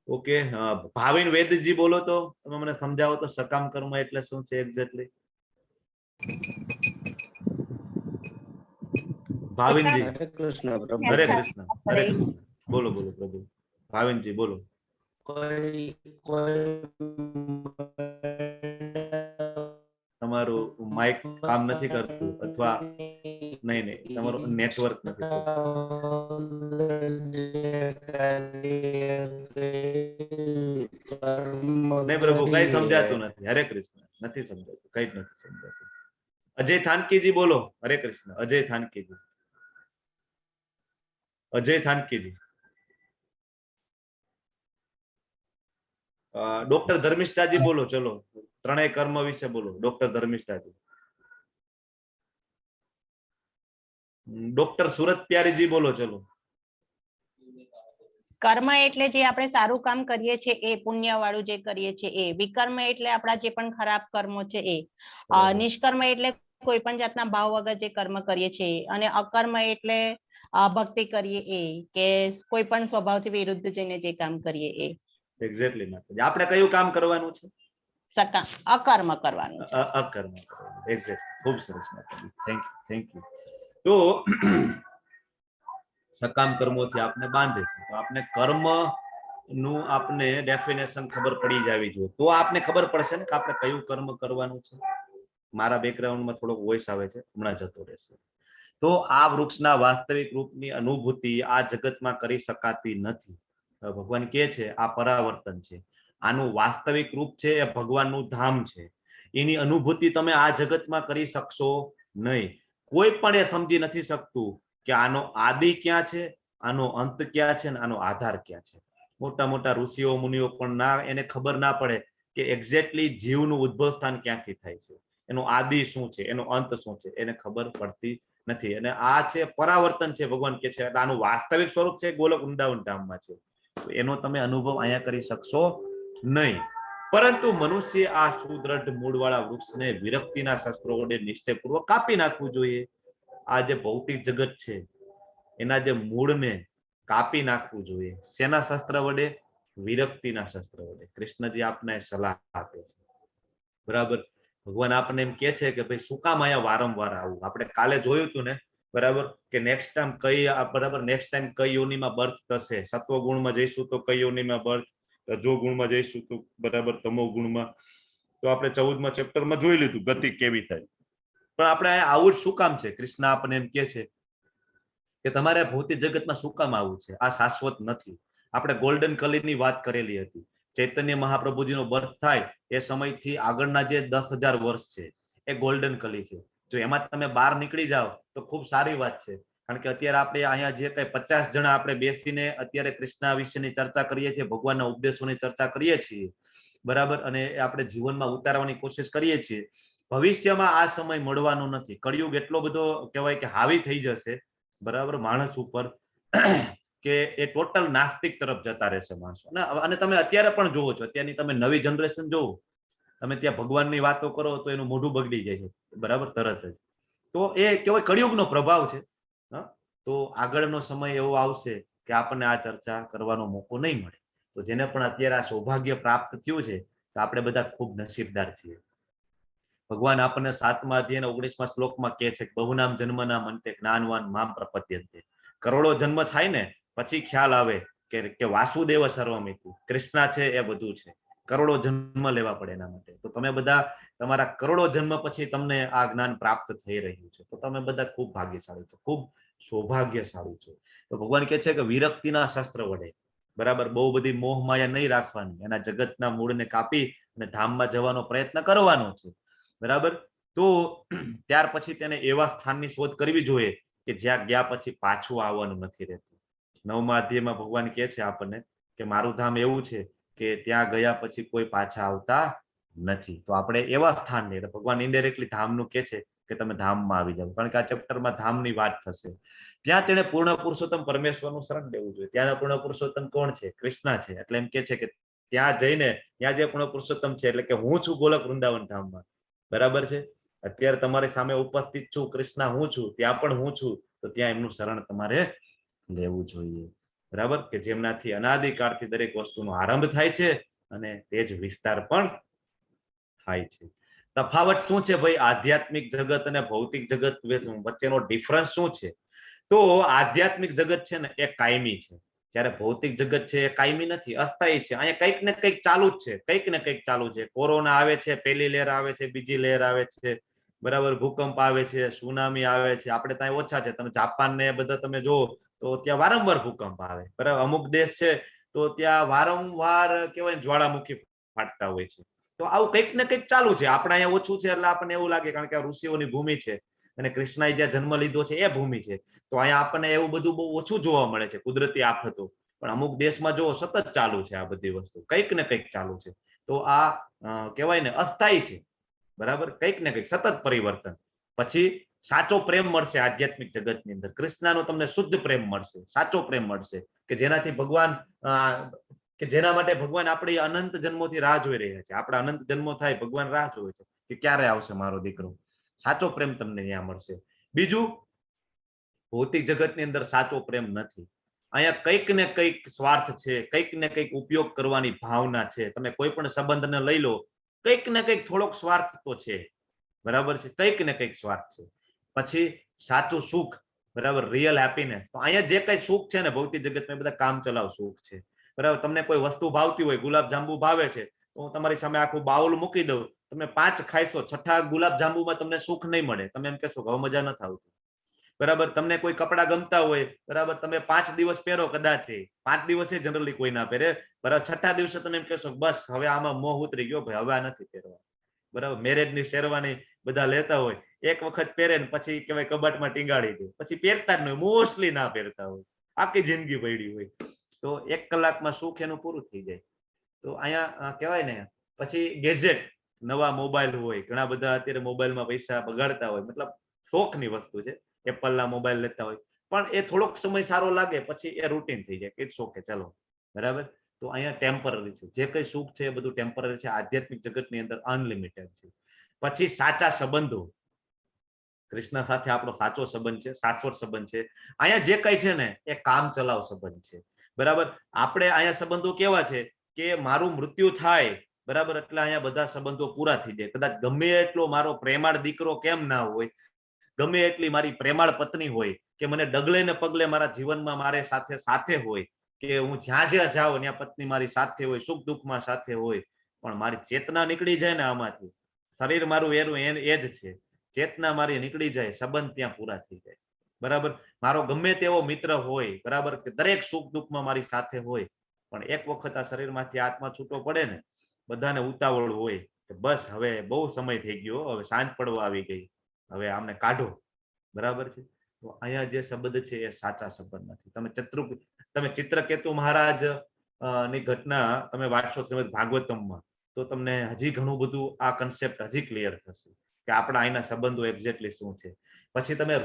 ઓકે, ભાવિન વેદજી બોલો તો, તમે મને સમજાવો તો સકામ કર્મ એટલે શું છે એક્ઝેક્ટલી? ભાવિનજી. હરે કૃષ્ણ પ્રભુ. હરે કૃષ્ણ, હરે કૃષ્ણ. બોલો બોલો પ્રભુ. ભાવિનજી બોલો. કોઈ કોઈ તમારું માઇક કામ નથી કરતું, અથવા નહીં તમારું નેટવર્ક નથી નહીં પ્રભુ, કઈ સમજાતું નથી. હરે કૃષ્ણ, નથી સમજાતું, કઈ જ નથી સમજાતું. અજય થાનકીજી બોલો. હરે કૃષ્ણ, અજય થાનકીજી. અજય થાનકીજી. ડોક્ટર ધર્મિષ્ઠાજી બોલો. ચલો 3 કર્મ વિશે બોલો ડોક્ટર ધર્મિષ્ઠાજી. ડોક્ટર સુરત પ્યારીજી બોલો. ચલો. કર્મ એટલે જે આપણે સારું કામ કરીએ છીએ એ, પુણ્ય વાળું જે કરીએ છીએ એ. વિકર્મ એટલે આપણા જે પણ ખરાબ કર્મો છે એ. નિષ્કર્મ એટલે કોઈ પણ જાતના ભાવ વગર જે કર્મ કરીએ છીએ. અને અકર્મ એટલે ભક્તિ કરીએ એ, કે કોઈ પણ સ્વભાવથી વિરુદ્ધ જઈને જે કામ કરીએ એ. એક્ઝેક્ટલી માતાજી. આપણે કયું કામ કરવાનું છે? અકર્મ કરવાનું છે. અકર્મ કરવાનું. એક્ઝેક્ટ. ખૂબ સરસ માતાજી. Thank you. તો સકામ કર્મોથી આપને બાંધે છે, તો આપણે કર્મ નું આપને ડેફિનેશન ખબર પડી જવી જોઈએ, તો આપને ખબર પડશે ને કે આપણે કયું કર્મ કરવાનું છે. મારા બેકગ્રાઉન્ડમાં થોડોક વોઇસ આવે છે, હમણાં જતો રહેશે. તો આ વૃક્ષના વાસ્તવિક રૂપની અનુભૂતિ આ જગતમાં કરી શકાતી નથી. ભગવાન કહે છે આ પરાવર્તન છે. આનું વાસ્તવિક રૂપ છે એ ભગવાનનું ધામ છે. એની અનુભૂતિ તમે આ જગતમાં કરી શકશો નહીં. કોઈ પણ એ સમજી નથી શકતું કે આનો આદિ ક્યાં છે, આનો અંત ક્યાં છે, અને આનો આધાર ક્યાં છે. મોટા મોટા ઋષિઓ મુનિઓ પણ એને ખબર ના પડે કે એક્ઝેક્ટલી જીવનું ઉદ્ભવ સ્થાન ક્યાંથી થાય છે, એનો આદિ શું છે, એનો અંત શું છે, એને ખબર પડતી નથી. અને આ છે પરાવર્તન છે. ભગવાન કે છે આનું વાસ્તવિક સ્વરૂપ છે ગોલક વૃંદાવન ધામમાં છે. એનો તમે અનુભવ અહીંયા કરી શકશો નહીં. પરંતુ મનુષ્ય આ સુદ્રઢ મૂળવાળા વૃક્ષને વિરક્તિના શસ્ત્રો વડે નિશ્ચયપૂર્વક કાપી નાખવું જોઈએ. આ જે ભૌતિક જગત છે એના જે મૂળને કાપી નાખવું જોઈએ. શેના શસ્ત્ર વડે? વિરક્તિના શસ્ત્ર વડે. કૃષ્ણજી આપને સલાહ આપે છે. બરાબર. ભગવાન આપણને એમ કે છે કે ભાઈ શું કામ અહીંયા વારંવાર આવું. આપણે કાલે જોયું હતું ને, બરાબર, કે નેક્સ્ટ ટાઈમ કઈ યોનિમાં બર્થ થશે. સત્વ ગુણમાં જઈશું તો કઈ યોનિમાં બર્થ, રજો ગુણમાં જઈશું તો બરાબર તમો ગુણમાં. તો આપણે 14મા ચેપ્ટરમાં જોઈ લીધું ગતિ કેવી થાય. પણ આપણે આવું જ શું કામ છે? કૃષ્ણ આપણને એમ કે છે કે તમારે ભૌતિક જગતમાં શું કામ આવું છે? આ શાશ્વત નથી. આપણે ગોલ્ડન કલીની વાત કરેલી હતી. ચૈતન્ય મહાપ્રભુજીનો બર્થ થાય એ સમયથી આગળના જે 10,000 વર્ષ છે એ ગોલ્ડન કલી છે. જો એમાં તમે બહાર નીકળી જાઓ તો ખૂબ સારી વાત છે. કારણ કે અત્યારે આપણે અહીંયા જે કઈ 50 જણા આપણે બેસીને અત્યારે કૃષ્ણ વિશેની ચર્ચા કરીએ છીએ, ભગવાનના ઉપદેશોની ચર્ચા કરીએ છીએ, બરાબર, અને આપણે જીવનમાં ઉતારવાની કોશિશ કરીએ છીએ. ભવિષ્યમાં આ સમય મળવાનો નથી. કળિયુગ એટલો બધો કહેવાય કે હાવી થઈ જશે, બરાબર, માણસ ઉપર, કે એ ટોટલ નાસ્તિક તરફ જતા રહેશે માણસો. અને તમે અત્યારે પણ જોવો છો, અત્યારની તમે નવી જનરેશન જોવો, તમે ત્યાં ભગવાનની વાતો કરો તો એનું મોઢું બગડી જાય છે, બરાબર, તરત જ. તો એ કહેવાય કળિયુગનો પ્રભાવ છે. તો આગળનો સમય એવો આવશે કે આપણને આ ચર્ચા કરવાનો મોકો નહીં મળે. તો જેને પણ અત્યારે આ સૌભાગ્ય પ્રાપ્ત થયું છે તો આપણે બધા ખૂબ નસીબદાર છીએ. ભગવાન આપણને 7મા અધ્યાયના 19મા શ્લોકમાં કહે છે કે બહુનામ જન્મના મંતે જ્ઞાનવાન મામ પ્રપદ્યન્તે. કરોડો જન્મ થાય ને પછી ખ્યાલ આવે કે વાસુદેવ સર્વમિતિ, કૃષ્ણ છે એ બધું છે. કરોડો જન્મ લેવા પડે એના માટે. તો તમે બધા તમારા કરોડો જન્મ પછી તમને આ જ્ઞાન પ્રાપ્ત થઈ રહ્યું છે, તો તમે બધા ખૂબ ભાગ્યશાળી છો, ખૂબ સૌભાગ્યશાળી છો. તો ભગવાન કહે છે કે વિરક્તિના શસ્ત્ર વડે, બરાબર, બહુ બધી મોહ માયા નહીં રાખવાની, એના જગતના મૂળને કાપી અને ધામમાં જવાનો પ્રયત્ન કરવાનો છે, બરાબર. તો ત્યાર પછી તેને એવા સ્થાનની શોધ કરવી જોઈએ કે જ્યાં ગયા પછી પાછું આવવાનું નથી રહેતું. 9મા અધ્યાયમાં ભગવાન કહે છે આપણને કે મારું ધામ એવું છે કે ત્યાં ગયા પછી કોઈ પાછા આવતા નથી. તો આપણે એવા સ્થાન નહીં, ભગવાન ઇનડાયરેક્ટલી ધામનું કહે છે કે તમે ધામમાં આવી જાવ, કારણ કે આ ચેપ્ટરમાં ધામની વાત થશે. ત્યાં તેને પૂર્ણ પુરુષોત્તમ પરમેશ્વરનું શરણ લેવું જોઈએ. ત્યાંના પૂર્ણ પુરુષોત્તમ કોણ છે? કૃષ્ણ છે. એટલે એમ કે છે કે ત્યાં જઈને ત્યાં જે પૂર્ણ પુરુષોત્તમ છે એટલે કે હું છું ગોલક વૃંદાવન ધામમાં, બરાબર છે. અત્યારે તમારી સામે ઉપસ્થિત છું, કૃષ્ણ હું છું, ત્યાં પણ હું છું. તો ત્યાં એમનું શરણ તમારે લેવું જોઈએ, બરાબર, કે જેમનાથી અનાદિકાળથી દરેક વસ્તુનો આરંભ થાય છે અને તે જ વિસ્તાર પણ થાય છે. તફાવત શું છે ભાઈ આધ્યાત્મિક જગત અને ભૌતિક જગત વચ્ચેનો ડિફરન્સ શું છે? તો આધ્યાત્મિક જગત છે ને એ કાયમી છે, જ્યારે ભૌતિક જગત છે એ કાયમી નથી, અસ્થાયી છે. અહીંયા કંઈક ને કંઈક ચાલુ જ છે, કંઈક ને કંઈક ચાલુ છે. કોરોના આવે છે, પહેલી લહેર આવે છે, બીજી લહેર આવે છે, બરાબર, ભૂકંપ આવે છે, સુનામી આવે છે. આપણે ત્યાં ઓછા છે. તમે જાપાન ને બધા તમે જુઓ તો ત્યાં વારંવાર ભૂકંપ આવે, બરાબર. અમુક દેશ છે તો ત્યાં વારંવાર કહેવાય જ્વાળામુખી ફાટતા હોય છે. તો આવું કંઈક ને કંઈક ચાલુ છે. આપણે અહીંયા ઓછું છે એટલે આપણને એવું લાગે, કારણ કે ઋષિઓની ભૂમિ છે અને કૃષ્ણએ જ્યાં જન્મ લીધો છે એ ભૂમિ છે. તો અહીંયા આપણને એવું બધું બહુ ઓછું જોવા મળે છે, કુદરતી આફતો. પણ અમુક દેશમાં જો સતત ચાલુ છે આ બધી વસ્તુ, કંઈક ને કંઈક ચાલુ છે. તો આ કહેવાય ને અસ્થાયી છે, બરાબર, કંઈક ને કંઈક સતત પરિવર્તન. પછી સાચો પ્રેમ મળશે આધ્યાત્મિક જગતની અંદર. કૃષ્ણનો તમને શુદ્ધ પ્રેમ મળશે, સાચો પ્રેમ મળશે કે જેનાથી ભગવાન કે જેના માટે ભગવાન આપણી અનંત જન્મોથી રાહ જોઈ રહ્યા છે. આપણા અનંત જન્મો થાય ભગવાન રાહ જોવે છે કે ક્યારે આવશે મારો દીકરો. સાચો પ્રેમ તમને ત્યાં મળશે. બીજું, ભૌતિક જગતની અંદર સાચો પ્રેમ નથી. અહીંયા કંઈક ને કંઈક સ્વાર્થ છે, કંઈક ને કંઈક ઉપયોગ કરવાની ભાવના છે. તમે કોઈ પણ સંબંધને લઈ લો, કંઈક ને કંઈક થોડોક સ્વાર્થ તો છે, બરાબર છે, કંઈક ને કંઈક સ્વાર્થ છે. પછી સાચું સુખ, બરાબર, રિયલ હેપીનેસ. તો અહીંયા જે કઈ સુખ છે ને ભૌતિક જગતમાં બધા કામ ચલાવ સુખ છે, બરાબર. તમને કોઈ વસ્તુ ભાવતી હોય, ગુલાબ જાંબુ ભાવે છે, તો હું તમારી સામે આખું બાઉલ મૂકી દઉં, તમે 5 ખાઈશો, છઠ્ઠા ગુલાબ જાંબુમાં તમને સુખ નહીં મળે. તમે એમ કહેશો કે હવે મજા નથી આવતી, બરાબર. તમને કોઈ કપડા ગમતા હોય, બરાબર, તમે 5 દિવસ પહેરો, કદાચ 5 દિવસે જનરલી કોઈ ના પહેરે, બરાબર. છઠ્ઠા દિવસે તમે એમ કહેશો બસ હવે આમાં મોહ ઉતરી ગયો ભાઈ, હવે આ નથી પહેરવા, બરાબર. મેરેજની શેરવાની બધા લેતા હોય, એક વખત પહેરે ને પછી કહેવાય કબાટમાં ટીંગાડી દે, પછી પહેરતા જ નહીં, મોસ્ટલી ના પહેરતા હોય, આખી જિંદગી પડી હોય. તો 1 કલાકમાં સુખ એનું પૂરું થઈ જાય. તો અહીંયા કહેવાય ને, પછી ગેજેટ, નવા મોબાઈલ હોય, ઘણા બધા અત્યારે મોબાઈલમાં પૈસા બગાડતા હોય, મતલબ શોખની વસ્તુ છે, એપલના મોબાઈલ લેતા હોય, પણ એ થોડોક સમય સારો લાગે, પછી એ રૂટીન થઈ જાય, ઇટ્સ ઓકે, ચાલો, બરાબર. તો અહીંયા ટેમ્પરરી છે, જે કઈ સુખ છે એ બધું ટેમ્પરરી છે. આધ્યાત્મિક જગતની અંદર અનલિમિટેડ છે. પછી સાચા સંબંધો, કૃષ્ણ સાથે આપણો સાચો સંબંધ છે, શાશ્વત સંબંધ છે. અહીંયા જે કઈ છે ને એ કામ ચલાવ સંબંધ છે, બરાબર. આપણે અહીંયા સંબંધો કેવા છે કે મારું મૃત્યુ થાય, બરાબર, એટલે અહીંયા બધા સંબંધો પૂરા થઈ જાય. કદાચ ગમે એટલો મારો પ્રેમાળ દીકરો કેમ ના હોય, ગમે એટલી મારી પ્રેમાળ પત્ની હોય, કે મને ડગલે ને પગલે મારા જીવનમાં મારે સાથે હોય, કે હું જ્યાં જ્યાં જાઉં ત્યાં પત્ની મારી સાથે હોય, સુખ દુઃખમાં સાથે હોય, પણ મારી ચેતના નીકળી જાય ને આમાંથી, શરીર મારું એનું એ જ છે, ચેતના મારી નીકળી જાય, સંબંધ ત્યાં પૂરા થઈ જાય, બરાબર. મારો ગમે તેવો મિત્ર હોય, બરાબર, કે દરેક સુખ દુઃખમાં મારી સાથે હોય, પણ એક વખત આ શરીરમાંથી આત્મા છૂટો પડે ને, બધાને ઉતાવળ હોય કે બસ હવે બહુ સમય થઈ ગયો, હવે સાંજ પડવા આવી ગઈ, હવે આમને કાઢો, બરાબર છે. તો અહીંયા જે સંબંધ છે એ સાચા સંબંધ નથી. તમે ચિત્રકેતુ મહારાજ ની ઘટના તમે વાંચશો શ્રીમદ ભાગવતમમાં, તો તમને હજી ઘણું બધું આ કન્સેપ્ટ હજી ક્લિયર થશે કે આપણા અહીંના સંબંધો એક્ઝેક્ટલી શું છે. પછી તમે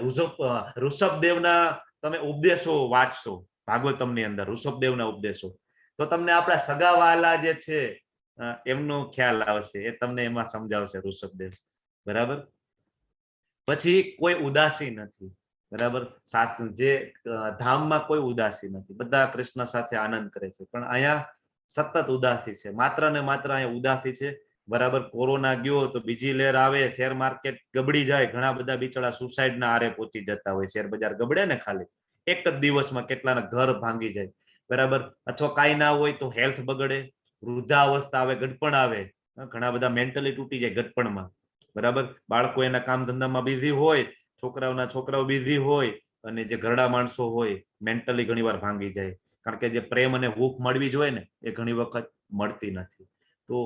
ઋષભદેવના તમે ઉપદેશો વાંચશો ભાગવતમની અંદર, ઋષભદેવના ઉપદેશો, તો તમને આપણા સગાવાલા જે છે એમનો ખ્યાલ આવશે, એ તમને એમાં સમજાવશે ઋષભદેવ, બરાબર. પછી કોઈ ઉદાસી નથી, બરાબર. જે ધામમાં કોઈ ઉદાસી નથી, બધા કૃષ્ણ સાથે આનંદ કરે છે, પણ અહીંયા સતત ઉદાસી છે, માત્ર ને માત્ર અહીંયા ઉદાસી છે, બરાબર. કોરોના ગયો તો બીજી લહેર આવે, શેર માર્કેટ ગબડી જાય, ઘણા બધા બિચારા સુસાઇડ ના આરે પહોંચી જતા હોય, શેર બજાર ગબડે ને ખાલી એક જ દિવસમાં, કેટલાના ઘર ભાંગી જાય, બરાબર. અથવા કાંઈ ના હોય તો હેલ્થ બગડે, વૃદ્ધાવસ્થા આવે, ગડપણ આવે, ઘણા બધા મેન્ટલી તૂટી જાય ગડપણમાં, બરાબર. બાળકો એના કામ ધંધામાં બિઝી હોય, છોકરાઓ બિઝી હોય, અને જે ઘરડા માણસો હોય મેન્ટલી ઘણી વાર ભાંગી જાય, કારણ કે જે પ્રેમ અને હૂફ મળવી જોઈએ ને એ ઘણી વખત મળતી નથી. તો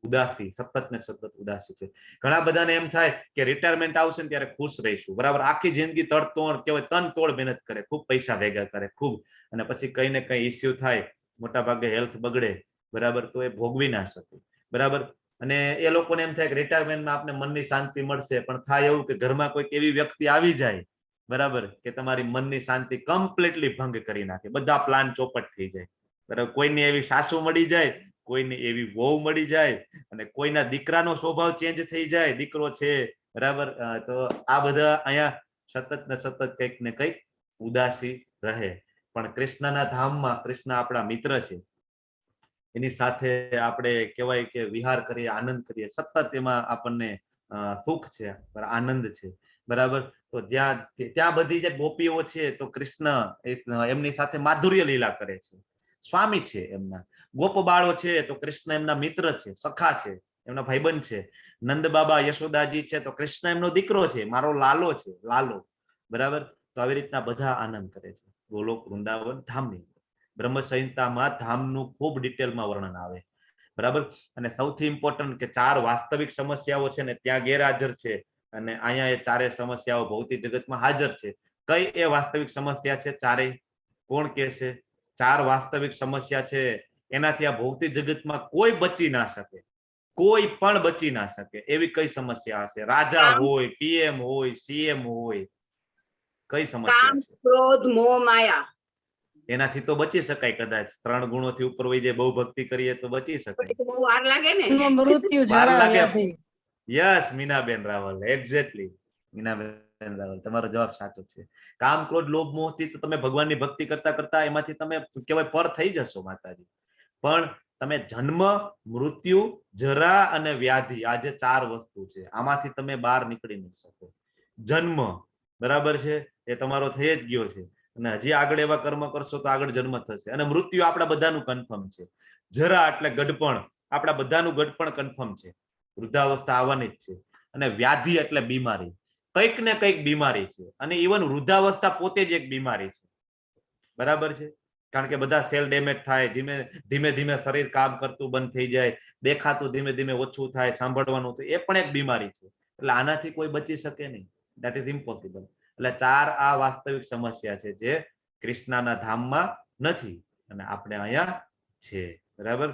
ઉદાસી, સતત ને સતત ઉદાસી છે. ઘણા બધાને એમ થાય કે રિટાયરમેન્ટ આવશે ને ત્યારે ખુશ રહીશું, બરાબર. આખી જિંદગી તડતોડ કહેવાય તન તોડ મહેનત કરે, ખૂબ પૈસા ભેગા કરે, ખૂબ, અને પછી કઈ ને કઈ ઇસ્યુ થાય, મોટા ભાગે હેલ્થ બગડે, બરાબર, તો એ ભોગવી ના શકે, બરાબર. અને એ લોકોને એમ થાય કે રિટાયરમેન્ટમાં આપણે મનની શાંતિ મળશે, પણ થાય એવું કે ઘરમાં કોઈક એવી વ્યક્તિ આવી જાય, બરાબર, કે તમારી મનની શાંતિ કમ્પ્લીટલી ભંગ કરી નાખે, બધા પ્લાન ચોપટ થઈ જાય, બરાબર. કોઈની એવી સાસુ મળી જાય, કોઈની એવી વહુ મળી જાય, અને કોઈના દીકરાનો સ્વભાવ ચેન્જ થઈ જાય, દીકરો છે, બરાબર. તો આ બધા અહીંયા સતત ને સતત કંઈક ને કંઈક ઉદાસી રહે. પણ કૃષ્ણના ધામમાં કૃષ્ણ આપણા મિત્ર છે, એની સાથે આપણે કહેવાય કે વિહાર કરીએ, આનંદ કરીએ, સતત એમાં આપણને સુખ છે, આનંદ છે, બરાબર. તો ત્યાં બધી જે ગોપીઓ છે તો કૃષ્ણ એમની સાથે માધુર્ય લીલા કરે છે, સ્વામી છે એમના. ગોપ બાળો છે તો કૃષ્ણ એમના મિત્ર છે, સખા છે, એમના ભાઈબંધ છે. નંદ બાબા યશોદાજી છે તો કૃષ્ણ એમનો દીકરો છે, મારો લાલો છે, લાલો, બરાબર. તો આવી રીતના બધા આનંદ કરે છે ગોલોક વૃંદાવન ધામની. બ્રહ્મ સંહિતામાં ધામનું ખૂબ ડિટેલમાં વર્ણન આવે, બરાબર. અને સૌથી ઇમ્પોર્ટન્ટ કે 4 વાસ્તવિક સમસ્યાઓ છે ને ત્યાં ગેરહાજર છે, અને અહીંયા એ 4 સમસ્યાઓ ભૌતિક જગતમાં હાજર છે. કઈ એ વાસ્તવિક સમસ્યા છે ચારેય? કોણ કહે છે? 4 વાસ્તવિક સમસ્યા છે, એનાથી આ ભૌતિક જગતમાં કોઈ બચી ના શકે, કોઈ પણ બચી ના શકે એવી કઈ સમસ્યા હશે? રાજા હોય, પીએમ હોય, સીએમ હોય, કઈ સમસ્યા છે? ક્રોધ, મોહ, માયા. એનાથી તો બચી શકાય કદાચ. 3 ગુણોથી ઉપર વહી જાય, બહુ ભક્તિ કરીએ તો બચી શકાય. બહુ વાર લાગે ને. મૃત્યુ વાર જરા લાગે. વ્યાધિ. Yes, Minaben Raval, exactly. મીનાબેન રાવલ, તમારો જવાબ સાચો છે. કામ, ક્રોધ, લોભ, મોહથી તો તમે ભગવાનની ભક્તિ કરતા કરતા એમાંથી તમે કહેવાય પર થઈ જશો માતાજી. પણ તમે જન્મ, મૃત્યુ, જરા અને વ્યાધિ, આ જે 4 વસ્તુ છે આમાંથી તમે બહાર નીકળી નહીં શકો. જન્મ બરાબર છે, એ તમારો થઈ જ ગયો છે, અને હજી આગળ એવા કર્મ કરશો તો આગળ જન્મ થશે. અને મૃત્યુ આપણા બધાનું કન્ફર્મ છે. જરા એટલે ગડપણ, આપણા બધાનું ગડપણ કન્ફર્મ છે. વૃદ્ધાવસ્થા આવવાની જ છે. અને વ્યાધિ એટલે બીમારી, કંઈક ને કંઈક બીમારી છે. અને ઇવન વૃદ્ધાવસ્થા પોતે જ એક બીમારી છે. બરાબર છે? કારણ કે બધા સેલ ડેમેજ થાય, ધીમે ધીમે શરીર કામ કરતું બંધ થઈ જાય, દેખાતું ધીમે ધીમે ઓછું થાય, સાંભળવાનું, તો એ પણ એક બીમારી છે. એટલે આનાથી કોઈ બચી શકે નહીં. That is impossible. એટલે 4 આ વાસ્તવિક સમસ્યા છે જે કૃષ્ણના ધામમાં નથી અને આપણે અહીંયા છે. બરાબર?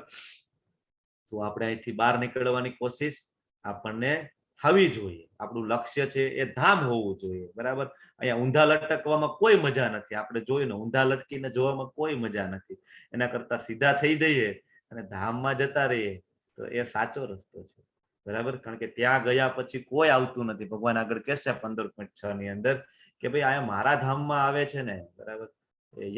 તો આપણે અહીંથી બહાર નીકળવાની કોશિશ આપણને થવી જોઈએ. આપણું લક્ષ્ય છે એ ધામ હોવું જોઈએ. બરાબર? અહીંયા ઊંધા લટકવામાં કોઈ મજા નથી. આપણે જોયું ને, ઊંધા લટકીને જોવામાં કોઈ મજા નથી. એના કરતા સીધા થઈ જઈએ અને ધામમાં જતા રહીએ તો એ સાચો રસ્તો છે. બરાબર? કારણ કે ત્યાં ગયા પછી કોઈ આવતું નથી. ભગવાન આગળ કહેશે 15.6 ની અંદર કે ભાઈ અહીંયા મારા ધામમાં આવે છે ને, બરાબર,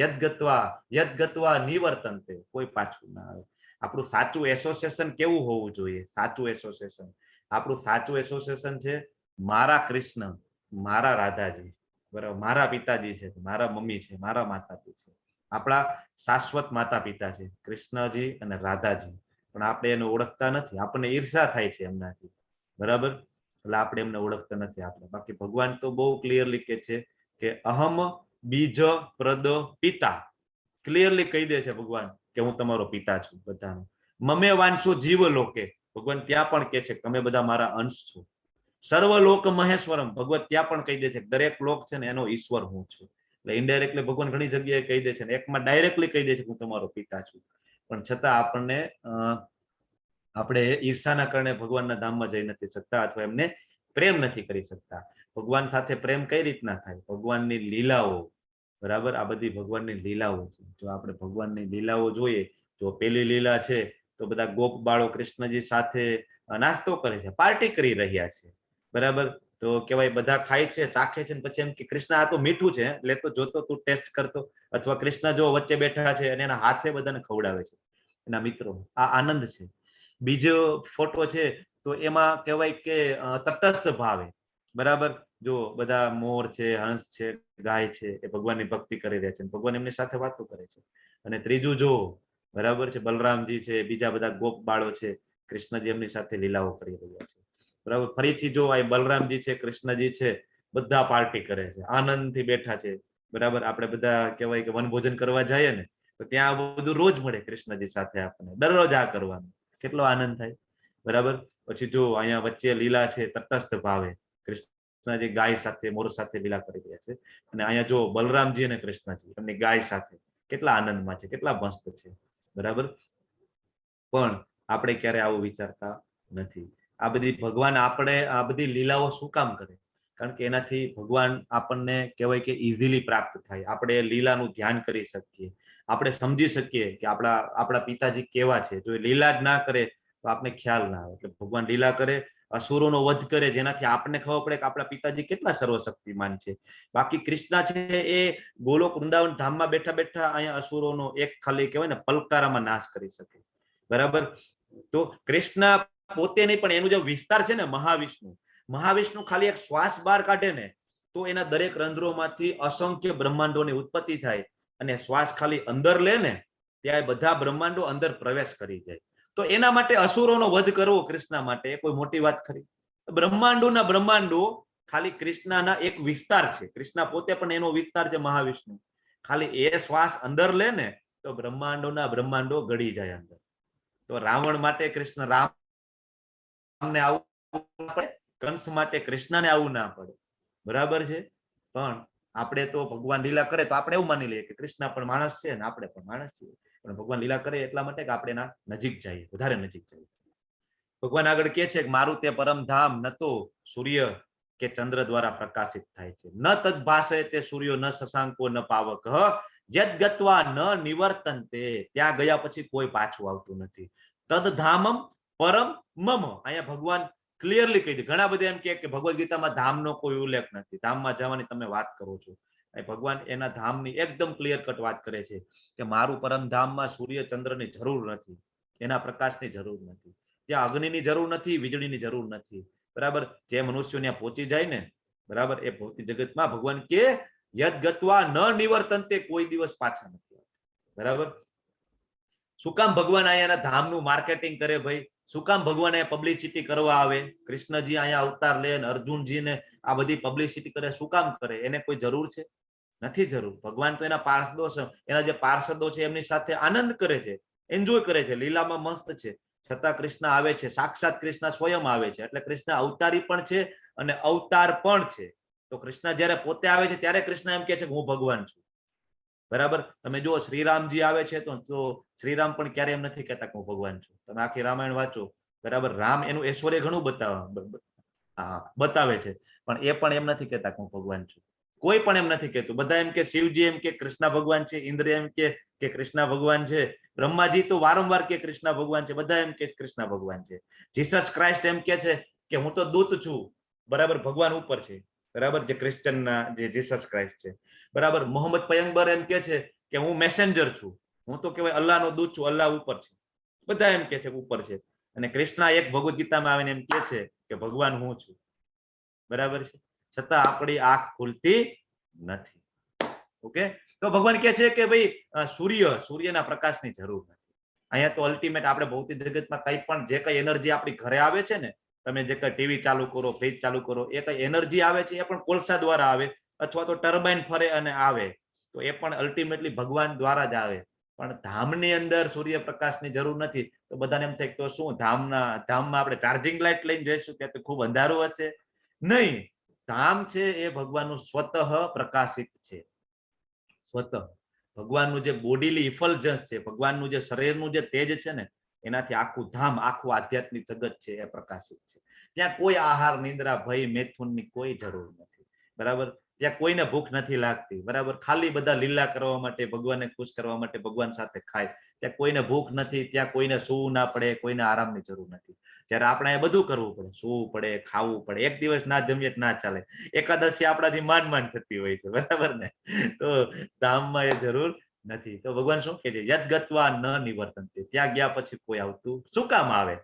યદ્ગત્વા નિવર્તન્તે, કોઈ પાછું ના આવે. આપણું સાચું એસોસિએશન કેવું હોવું જોઈએ? સાચું એસોસિએશન, આપણું સાચું એસોસિએશન છે મારા કૃષ્ણ, મારા રાધાજી, બરાબર, મારા પિતાજી છે, મારા મમ્મી છે, મારા માતાજી છે. આપણા શાશ્વત માતા પિતા છે કૃષ્ણજી અને રાધાજી. પણ આપણે એને ઓળખતા નથી. આપણને ઈર્ષા થાય છે એમનાથી. બરાબર? એટલે આપણે એમને ઓળખતા નથી. આપણે બાકી ભગવાન તો બહુ ક્લિયરલી કે છે કે અહમ બીજ પ્રદ પિતા. ક્લિયરલી કહી દે છે ભગવાન કે હું તમારો પિતા છું બધાનો. મમે વાંશો જીવ લોકે, ભગવાન ત્યાં પણ કે છે તમે બધા મારા અંશ છો. સર્વ લોક મહેશ્વરમ, ભગવાન ત્યાં પણ કહી દે છે દરેક લોક છે ને એનો ઈશ્વર હું છું. એટલે ઇનડાયરેક્ટલી ભગવાન ઘણી જગ્યાએ કહી દે છે, ને એકમાં ડાયરેક્ટલી કહી દે છે હું તમારો પિતા છું. પણ છતાં આપણને આપણે ઈર્ષાના કારણે ભગવાનના ધામમાં જઈ નથી શકતા, અથવા એમને પ્રેમ નથી કરી શકતા. ભગવાન સાથે પ્રેમ કઈ રીતના થાય? ભગવાનની લીલાઓ. બરાબર? આ બધી ભગવાનની લીલાઓ છે. જો આપણે ભગવાનની લીલાઓ જોઈએ તો પેલી લીલા છે તો બધા ગોપ બાળો કૃષ્ણજી સાથે નાસ્તો કરે છે, પાર્ટી કરી રહ્યા છે. બરાબર? તો કેવાય બધા ખાય છે, ચાખે છે, પછી એમ કે કૃષ્ણ આ તો મીઠું છે, લેતો જોતો, તું ટેસ્ટ કરતો. અથવા કૃષ્ણ જો વચ્ચે બેઠા છે અને એના હાથે બધાને ખવડાવે છે એના મિત્રો. આ આનંદ છે. બીજો ફોટો છે તો એમાં કહેવાય કે તટસ્થ ભાવે. બરાબર? જો બધા મોર છે, હંસ છે, ગાય છે, એ ભગવાનની ભક્તિ કરી રહ્યા છે, ભગવાન એમની સાથે વાતો કરે છે. અને ત્રીજું જો, બરાબર છે, બલરામજી છે, બીજા બધા ગોપ બાળો છે, કૃષ્ણજી એમની સાથે લીલાઓ કરી રહ્યા છે. બરાબર? ફરીથી જો આ બલરામજી છે, કૃષ્ણજી છે, બધા પાર્ટી કરે છે, આનંદથી બેઠા છે. બરાબર? આપણે બધા કહેવાય કે વનભોજન કરવા જઈએ ને તો ત્યાં બધું રોજ મળે કૃષ્ણજી સાથે, આપણને દરરોજ આ કરવાનું. કેટલો આનંદ થાય. બરાબર? પછી જો અહીંયા વચ્ચે લીલા છે તટસ્થ ભાવે, કૃષ્ણજી ગાય સાથે, મોર સાથે લીલા કરી રહ્યા છે. અને અહીંયા જો બલરામજી અને કૃષ્ણજી એમની ગાય સાથે કેટલા આનંદમાં છે, કેટલા મસ્ત છે. બરાબર? પણ આપણે ક્યારે આવું વિચારતા નથી. આ બધી ભગવાન આપણે આ બધી લીલાઓ શું કામ કરે? કારણ કે એનાથી ભગવાન આપણને કહેવાય કે ઇઝીલી પ્રાપ્ત થાય. આપણે લીલાનું ધ્યાન કરી શકીએ, આપણે સમજી શકીએ કે આપણા પિતાજી કેવા છે. જો લીલા જ ના કરે તો આપણે ખ્યાલ ના આવે. એટલે ભગવાન લીલા કરે, અસુરોનો વધ કરે, જેનાથી આપણને ખબર પડે કે આપણા પિતાજી કેટલા સર્વશક્તિમાન છે. બાકી કૃષ્ણ છે એ ગોલોક વૃંદાવન ધામમાં બેઠા બેઠા અહીંયા અસુરોનો એક ખાલી કહેવાય ને પલકારામાં નાશ કરી શકે. બરાબર? તો કૃષ્ણ પોતે નહીં, પણ એનું જે વિસ્તાર છે ને મહાવિષ્ણુ ખાલી એક શ્વાસ બહાર કાઢે ને તો એના દરેક રંધ્રોમાંથી અસંખ્ય બ્રહ્માંડોની ઉત્પત્તિ થાય. અને શ્વાસ ખાલી અંદર લે ને ત્યાં બધા બ્રહ્માંડો અંદર પ્રવેશ કરી જાય. તો એના માટે અસુરોનો વધ કરવો કૃષ્ણ માટે કોઈ મોટી વાત ખરી? બ્રહ્માંડો ખાલી કૃષ્ણના એક વિસ્તાર છે. કૃષ્ણ પોતે પણ એનો વિસ્તાર છે મહાવિષ્ણુ. ખાલી એ શ્વાસ અંદર લે ને તો બ્રહ્માંડો ગળી જાય અંદર. તો રાવણ માટે કૃષ્ણ રામને આવું પડે, કંસ માટે કૃષ્ણને આવું ના પડે. બરાબર છે? પણ આપણે તો ભગવાન લીલા કરે તો આપણે એવું માની લઈએ કે કૃષ્ણ પણ માણસ છે ને આપણે પણ માણસ છીએ. પણ ભગવાન લીલા કરે એટલા માટે કે આપણે એના નજીક જઈએ, વધારે નજીક જઈએ. ભગવાન આગળ કહે છે કે મારું તે પરમધામ ન તો સૂર્ય કે ચંદ્ર દ્વારા પ્રકાશિત થાય છે, ન તદ્ભાસે તે સૂર્યો ન શશાંકો ન પાવક યદ ગત્વા ન નિવર્તન્તે, ત્યાં ગયા પછી કોઈ પાછું આવતું નથી. તદ્ધામમ પરમ મમ, અહીંયા ભગવાન ક્લિયરલી કહી દે. ઘણા બધા એમ કે ભગવદ ગીતામાં ધામનો કોઈ ઉલ્લેખ નથી, ધામમાં જવાની તમે વાત કરો છો. ભગવાન એના ધામની એકદમ ક્લિયર કટ વાત કરે છે કે મારું પરમધામમાં સૂર્ય ચંદ્રની જરૂર નથી, એના પ્રકાશની જરૂર નથી, ત્યાં અગ્નિની જરૂર નથી, વીજળીની જરૂર નથી. બરાબર, જે મનુષ્યો ત્યાં પહોંચી જાય ને, બરાબર, એ ભૌતિક જગતમાં ભગવાન કે યદ ગત્વા ન નિવર્તન્તે, કોઈ દિવસ પાછા નથી આવતા. બરાબર, શું કામ ભગવાન અહીંયા ધામનું માર્કેટિંગ કરે ભાઈ? શું કામ ભગવાન અહીંયા પબ્લિસિટી કરવા આવે? કૃષ્ણજી અહીંયા અવતાર લે અને અર્જુનજીને આ બધી પબ્લિસિટી કરે, શું કામ કરે? એને કોઈ જરૂર છે? નથી જરૂર. ભગવાન તો એના પાર્ષદો છે, એના જે પાર્ષદો છે એમની સાથે આનંદ કરે છે, એન્જોય કરે છે, લીલામાં મસ્ત છે. છતાં કૃષ્ણ આવે છે, સાક્ષાત કૃષ્ણ સ્વયં આવે છે, એટલે કૃષ્ણ અવતારી પણ છે અને અવતાર પણ છે. તો કૃષ્ણ જયારે પોતે આવે છે ત્યારે કૃષ્ણ એમ કે છે કે હું ભગવાન છું. બરાબર, તમે જો શ્રીરામજી આવે છે તો શ્રીરામ પણ ક્યારે એમ નથી કહેતા કે હું ભગવાન છું. તમે આખી રામાયણ વાંચો, બરાબર, રામ એનું ઐશ્વર્ય ઘણું બતાવે છે, પણ એ પણ એમ નથી કહેતા કે હું ભગવાન છું. કોઈ પણ એમ નથી કહેતું. બધા એમ કે શિવજી એમ કે કૃષ્ણ ભગવાન છે, ઇન્દ્ર એમ કે કૃષ્ણ ભગવાન છે, બ્રહ્માજી તો વારંવાર કે કૃષ્ણ ભગવાન છે, બધા એમ કે કૃષ્ણ ભગવાન છે. જીસસ ક્રાઇસ્ટ એમ કે છે કે હું તો દૂત છું, બરાબર, ભગવાન ઉપર છે. બરાબર, જે ક્રિશ્ચનના જે જીસસ ક્રાઇસ્ટ છે. બરાબર, મોહમ્મદ પયગંબર એમ કે છે કે હું મેસેન્જર છું, હું તો કહેવાય અલ્લાહનો દૂત છું, અલ્લાહ ઉપર છે. બધા એમ કે છે ઉપર છે. અને કૃષ્ણ એક ભગવદ ગીતામાં આવીને એમ કે છે કે ભગવાન હું છું. બરાબર છે, છતાં આપણી આંખ ખુલતી નથી. ઓકે, તો ભગવાન કહે છે કે ભાઈ સૂર્યના પ્રકાશની જરૂર નથી. અહીંયા તો અલ્ટિમેટ આપણે ભૌતિક જગતમાં કંઈ પણ જે કઈ એનર્જી આપણી ઘરે આવે છે ને, તમે જે કઈ ટીવી ચાલુ કરો, ફ્રીજ ચાલુ કરો, એ કઈ એનર્જી આવે છે એ પણ કોલસા દ્વારા આવે અથવા તો ટર્બાઇન ફરે અને આવે, તો એ પણ અલ્ટિમેટલી ભગવાન દ્વારા જ આવે. પણ ધામની અંદર સૂર્યપ્રકાશની જરૂર નથી. તો બધાને એમ થાય તો શું ધામમાં આપણે ચાર્જિંગ લાઇટ લઈને જઈશું ત્યાં તો ખૂબ અંધારું હશે? નહીં, ધામ છે એ ભગવાનનું સ્વતઃ પ્રકાશિત છે. સ્વતઃ ભગવાનનું જે બોડીલી ઇફલ્જન્સ છે, ભગવાનનું જે શરીરનું જે તેજ છે ને, એનાથી આખું ધામ, આખું આધ્યાત્મિક જગત છે એ પ્રકાશિત છે. ત્યાં કોઈ આહાર, નિંદ્રા, ભય, મેથુનની કોઈ જરૂર નથી. બરાબર, ત્યાં કોઈને ભૂખ નથી લાગતી. બરાબર, ખાલી બધા લીલા કરવા માટે, ભગવાનને ખુશ કરવા માટે ભગવાન સાથે ખાય. ત્યાં કોઈને ભૂખ નથી, ત્યાં કોઈને સૂવું ના પડે, કોઈને આરામની જરૂર નથી. જ્યારે આપણે બધું કરવું પડે, સૂવું પડે, ખાવું પડે. એક દિવસ ના જમીએ ના ચાલે, એકાદશી આપણાથી માંડ થતી હોય છે. બરાબર ને? તો ધામમાં એ જરૂર નથી. તો ભગવાન શું કહે છે? યદ ગત્વા ન નિવર્તન્તે, ત્યાં ગયા પછી કોઈ આવતું શું કામ આવે?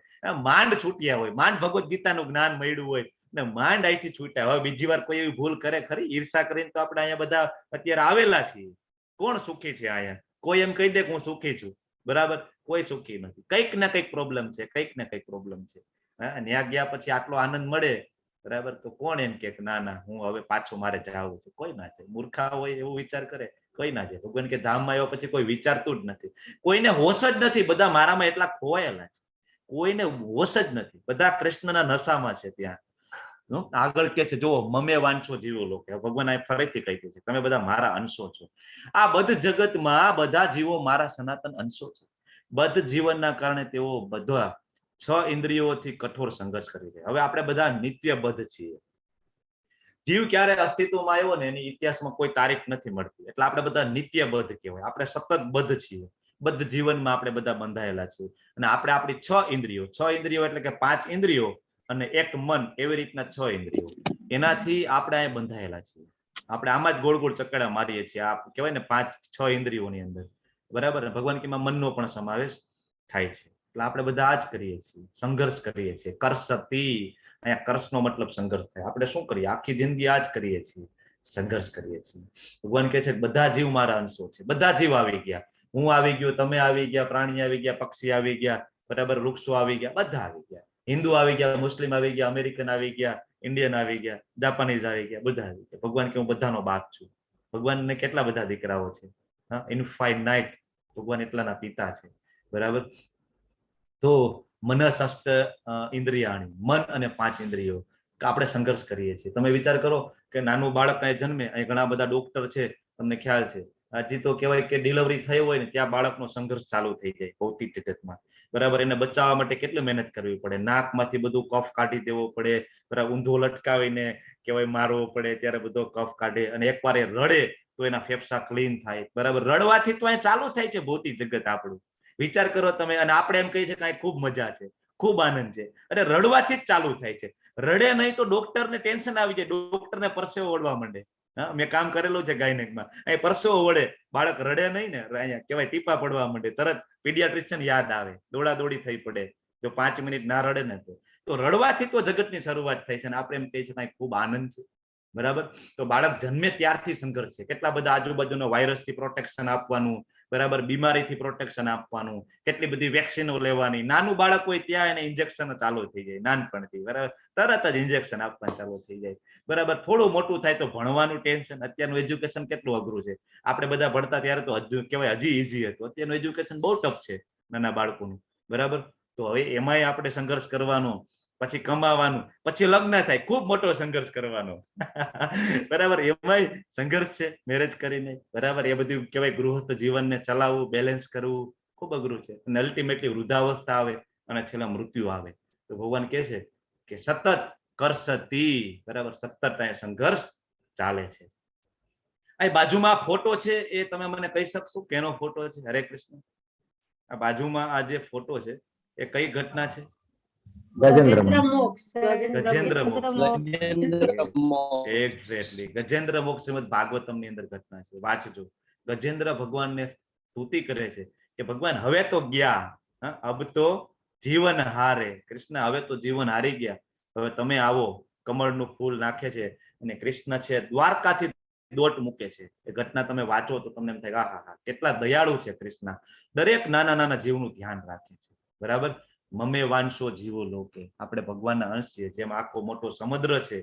માંડ છૂટ્યા હોય, માંડ ભગવદ ગીતાનું જ્ઞાન મળ્યું હોય ને માંડ અહીંથી છૂટ્યા. હવે બીજી વાર કોઈ એવી ભૂલ કરે ખરી? ઈર્ષા કરીને તો આપણે અહીંયા બધા અત્યારે આવેલા છીએ. કોણ સુખી છે અહીંયા? કોઈ એમ કહી દે કે હું સુખી છું? બરાબર, કોઈ સુખી નથી. કંઈક ને કંઈક પ્રોબ્લેમ છે, કંઈક ને કંઈક પ્રોબ્લેમ છે. ત્યાં ગયા પછી આટલો આનંદ મળે, બરાબર, તો કોણ એમ કે ના ના હું હવે પાછું મારે જવું છે? કોઈ ના જાય. મૂર્ખા હોય એવો વિચાર કરે, કોઈ ના જાય. ભગવાન કે ધામમાં આવ્યો પછી કોઈ વિચારતું જ નથી. કોઈને હોશ જ નથી. બધા મારામાં એટલા ખોવાયેલા છે, કોઈને હોશ જ નથી. બધા કૃષ્ણના નશામાં છે. ત્યાં આગળ કે છે જો મમે વાંચો જીવો લોકો, ભગવાન આ ફરીથી કહી છે તમે બધા મારા અંશો છો. આ બધ જગતમાં બધા જીવો મારા સનાતન અંશો છે. બધ જીવનના કારણે તેઓ બધા 6 ઇન્દ્રિયોથી કઠોર સંઘર્ષ કરી રહ્યા. હવે આપણે બધા નિત્ય બદ્ધ છીએ. જીવ ક્યારે અસ્તિત્વમાં આવ્યો ને એની ઇતિહાસમાં કોઈ તારીખ નથી મળતી. એટલે આપણે બધા નિત્ય બદ્ધ કહેવાય. આપણે સતત બદ્ધ છીએ. બદ્ધ જીવનમાં આપણે બધા બંધાયેલા છીએ. અને આપણે આપણી 6 ઇન્દ્રિયો એટલે કે 5 ઇન્દ્રિયો અને એક મન, એવી રીતના 6 ઇન્દ્રિયો, એનાથી આપણે અહીં બંધાયેલા છીએ. આપણે આમાં જ ગોળ ગોળ ચક્કડા મારીએ છીએ. આ કહેવાય ને 5-6 ઇન્દ્રિયોની અંદર. બરાબર, ભગવાન કીમાં મનનો પણ સમાવેશ થાય છે. એટલે આપણે બધા આ જ કરીએ છીએ, સંઘર્ષ કરીએ છીએ. કરસતી, અહીંયા કર્ષનો મતલબ સંઘર્ષ થાય. આપણે શું કરીએ? આખી જિંદગી આ જ કરીએ છીએ, સંઘર્ષ કરીએ છીએ. ભગવાન કહે છે બધા જીવ મારા અંશો છે. બધા જીવ આવી ગયા. હું આવી ગયો, તમે આવી ગયા, પ્રાણી આવી ગયા, પક્ષી આવી ગયા, બરાબર, વૃક્ષો આવી ગયા, બધા આવી ગયા. હિન્દુ આવી ગયા, મુસ્લિમ આવી ગયા, અમેરિકન આવી ગયા, ઇન્ડિયન આવી ગયા, જાપાનીઝ આવી ગયા, બધા આવી ગયા. ભગવાન કે હું બધાનો બાપ છું. ભગવાનને કેટલા બધા દીકરાઓ છે? ઇનફાઇનાઇટ. ભગવાન એટલાના પિતા છે. બરાબર, તો મનસસ્ત ઇન્દ્રિયાણી, મન અને 5 ઇન્દ્રિયો આપણે સંઘર્ષ કરીએ છીએ. તમે વિચાર કરો કે નાનું બાળક અહીં જન્મે, અહીં ઘણા બધા ડોક્ટર છે, તમને ખ્યાલ છે. હજી તો કહેવાય કે ડિલિવરી થઈ હોય ને ત્યાં બાળકનો સંઘર્ષ ચાલુ થઈ જાય ભૌતિક જગતમાં. બરાબર. એને બચાવવા માટે કેટલી મહેનત કરવી પડે, નાકમાંથી બધું કફ કાઢી દેવો પડે, બરાબર. ઊંધો લટકાવીને કહેવાય મારવો પડે, ત્યારે બધો કફ કાઢે, અને એકવાર એ રડે તો એના ફેફસા ક્લીન થાય, બરાબર. રડવાથી તો અહીં ચાલુ થાય છે ભૌતિક જગત આપણું. વિચાર કરો તમે. અને આપણે એમ કહીએ છીએ કે અહીં ખૂબ મજા છે, ખૂબ આનંદ છે, અને રડવાથી જ ચાલુ થાય છે. રડે નહીં તો ડોક્ટરને ટેન્શન આવી જાય, ડોક્ટરને પરસેવો વળવા માંડે. હા, મેં કામ કરેલું છે ગાયનેકમાં. અહીં પરસેવો વળે, બાળક રડે નહીં ને, અહીંયા કહેવાય ટીપા પડવા માંડે, તરત પીડિયાટ્રિશિયન યાદ આવે, દોડાદોડી થઈ પડે જો 5 મિનિટ ના રડે ને તો રડવાથી તો જગતની શરૂઆત થાય છે. અને આપણે એમ કહીએ છીએ કે ખૂબ આનંદ છે, બરાબર. તો બાળક જન્મે ત્યારથી સંઘર્ષ છે. કેટલા બધા આજુબાજુના વાયરસથી પ્રોટેક્શન આપવાનું, બરાબર, બીમારીથી પ્રોટેક્શન આપવાનું, કેટલી બધી વેક્સિનો લેવાની. નાનું બાળક હોય ત્યાં એને ઇન્જેક્શન ચાલુ થઈ જાય નાનપણથી, બરાબર. તરત જ ઇન્જેક્શન આપવાનું ચાલુ થઈ જાય, બરાબર. થોડું મોટું થાય તો ભણવાનું ટેન્શન. અત્યારનું એજ્યુકેશન કેટલું અઘરું છે. આપણે બધા ભણતા ત્યારે તો હજુ કહેવાય હજી ઈઝી હતું. અત્યારનું એજ્યુકેશન બહુ ટફ છે નાના બાળકોનું, બરાબર. તો હવે એમાંય આપણે સંઘર્ષ કરવાનો, પછી કમાવાનું, પછી લગ્ન થાય, ખૂબ મોટો સંઘર્ષ કરવાનો, બરાબર. એમાંય સંઘર્ષ છે મેરેજ કરીને, બરાબર. એ બધું કહેવાય ગૃહસ્થ જીવનને ચલાવવું, બેલેન્સ કરવું ખૂબ અઘરું છે. અને અલ્ટિમેટલી વૃદ્ધાવસ્થા આવે અને છેલ્લા મૃત્યુ આવે. તો ભગવાન કહે છે કે સતત કરસતી, બરાબર, સતત અહીંયા સંઘર્ષ ચાલે છે. આ બાજુમાં ફોટો છે, એ તમે મને કહી શકશો કેનો ફોટો છે? હરે કૃષ્ણ. આ બાજુમાં આ જે ફોટો છે એ કઈ ઘટના છે? ગજેન્દ્ર મોક્ષ. ગજેન્દ્ર મોક્ષ. ગજેન્દ્ર એક્ઝેક્ટલી, ગજેન્દ્ર મોક્ષ શ્રીમદ ભાગવતમ ની અંદર ઘટના છે. વાંચજો. ગજેન્દ્ર ભગવાનને સ્તુતિ કરે છે કે ભગવાન હવે તો ગયા, અબ તો જીવન હારે. કૃષ્ણ હવે તો જીવન હારી ગયા, હવે તમે આવો. કમળનું ફૂલ નાખે છે અને કૃષ્ણ છે દ્વારકાથી દોટ મૂકે છે. એ ઘટના તમે વાંચો તો તમને એમ થાય હા હા કેટલા દયાળુ છે કૃષ્ણ. દરેક નાના નાના જીવનું ધ્યાન રાખે છે, બરાબર. મમે વાંશો જીવો લોકે. આપણે ભગવાનના અંશ છે. જેમ આખો મોટો સમુદ્ર છે,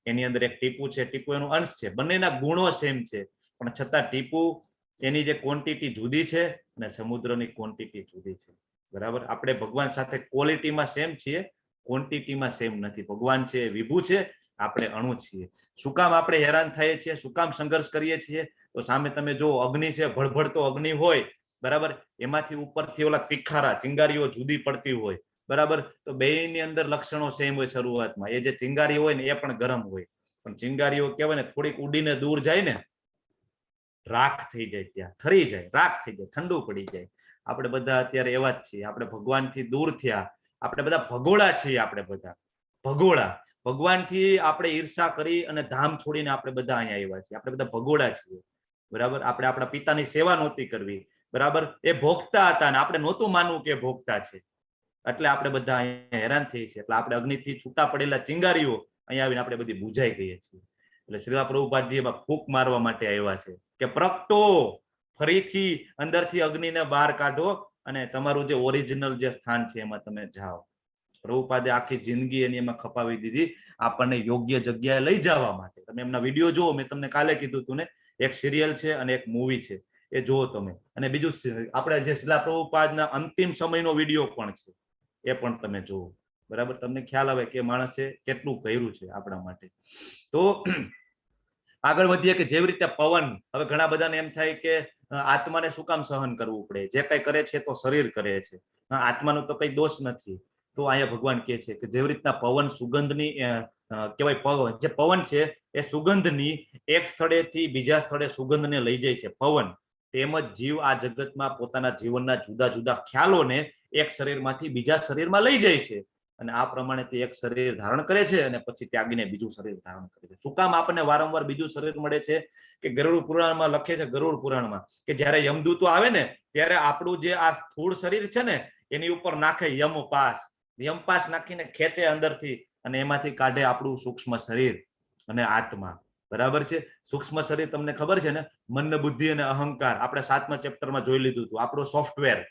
એની અંદર એક ટીપું છે, ટીપું એનું અંશ છે. બંનેના ગુણો સેમ છે, પણ છતાં ટીપું એની જે ક્વોન્ટિટી જુદી છે અને સમુદ્રની ક્વોન્ટિટી જુદી છે, બરાબર. આપણે ભગવાન સાથે ક્વોલિટીમાં સેમ છીએ, ક્વોન્ટિટીમાં સેમ નથી. ભગવાન છે વિભુ છે, આપણે અણુ છીએ. શું કામ આપણે હેરાન થઈએ છીએ, શું કામ સંઘર્ષ કરીએ છીએ? તો સામે તમે જો અગ્નિ છે, ભળભળતો અગ્નિ હોય, બરાબર. એમાંથી ઉપરથી ઓલા તીખારા ચિંગારીઓ જુદી પડતી હોય, બરાબર. તો બેયની અંદર લક્ષણો સેમ હોય શરૂઆતમાં. એ જે ચિંગારી હોય ને એ પણ ગરમ હોય, પણ ચિંગારીઓ કહેવાય ને થોડીક ઉડીને દૂર જાય ને રાખ થઈ જાય, ત્યાં ઠરી જાય, રાખ થઈ જાય, ઠંડુ પડી જાય. આપણે બધા અત્યારે એવા જ છીએ. આપણે ભગવાનથી દૂર થયા, આપણે બધા ભગોળા છીએ. આપણે બધા ભગોળા. ભગવાનથી આપણે ઈર્ષા કરી અને ધામ છોડીને આપણે બધા અહીંયા આવ્યા છીએ. આપણે બધા ભગોળા છીએ, બરાબર. આપણે આપણા પિતાની સેવા નહોતી કરવી, બરાબર. એ ભોગતા હતા અને આપણે નહોતું માનવું કે ભોગતા છે, એટલે આપણે બધા અહીંયા હેરાન થઈએ છીએ. એટલે આપણે અગ્નિથી છૂટા પડેલા ચિંગારીઓ અહીંયા આવીને આપણે બધી બુઝાઈ ગઈએ છીએ. એટલે શ્રીલા પ્રભુપાદજી એમાં ફૂંક મારવા માટે આવ્યા છે કે પ્રગટો, ફરીથી અંદરથી અગ્નિને બહાર કાઢો અને તમારું જે ઓરિજિનલ જે સ્થાન છે એમાં તમે જાઓ. પ્રભુપાદે આખી જિંદગી એની એમાં ખપાવી દીધી આપણને યોગ્ય જગ્યાએ લઈ જવા માટે. તમે એમના વિડીયો જુઓ, મેં તમને કાલે કીધું હતું ને, એક સિરિયલ છે અને એક મૂવી છે, એ જુઓ તમે. અને બીજું આપણે જે શ્રીલા પ્રભુપાદના અંતિમ સમયનો વિડીયો પણ છે, એ પણ તમે જુઓ, બરાબર. તમને ખ્યાલ આવે કે માણસે કેટલું કર્યું છે આપણા માટે. તો આગળ વધીએ કે જેવી રીતે પવન, હવે ઘણા બધાને એમ થાય કે આત્માને શું કામ સહન કરવું પડે, જે કઈ કરે છે તો શરીર કરે છે, આત્માનો તો કઈ દોષ નથી. તો અહીંયા ભગવાન કહે છે કે જેવી રીતના પવન સુગંધની કહેવાય, પવન જે પવન છે એ સુગંધની એક સ્થળેથી બીજા સ્થળે સુગંધને લઈ જાય છે પવન, તેમજ જીવ આ જગતમાં પોતાના જીવનના જુદા જુદા ખ્યાલોને એક શરીરમાંથી બીજા શરીરમાં લઈ જાય છે. અને આ પ્રમાણે તે એક શરીર ધારણ કરે છે અને પછી ત્યાગીને બીજું શરીર ધારણ કરે છે. શું કામ આપણને વારંવાર બીજું શરીર મળે છે? કે ગરુડ પુરાણમાં લખે છે, ગરુડ પુરાણમાં, કે જયારે યમદૂતો આવે ને ત્યારે આપણું જે આ સ્થૂળ શરીર છે ને એની ઉપર નાખે યમપાસ, યમપાસ નાખીને ખેંચે અંદરથી અને એમાંથી કાઢે આપણું સૂક્ષ્મ શરીર અને આત્મા, બરાબર છે. સૂક્ષ્મ શરીર તમને ખબર છે ને, મન, બુદ્ધિ અને અહંકાર, આપણે 7મા ચેપ્ટરમાં જોઈ લીધું હતું. આપણું સોફ્ટવેર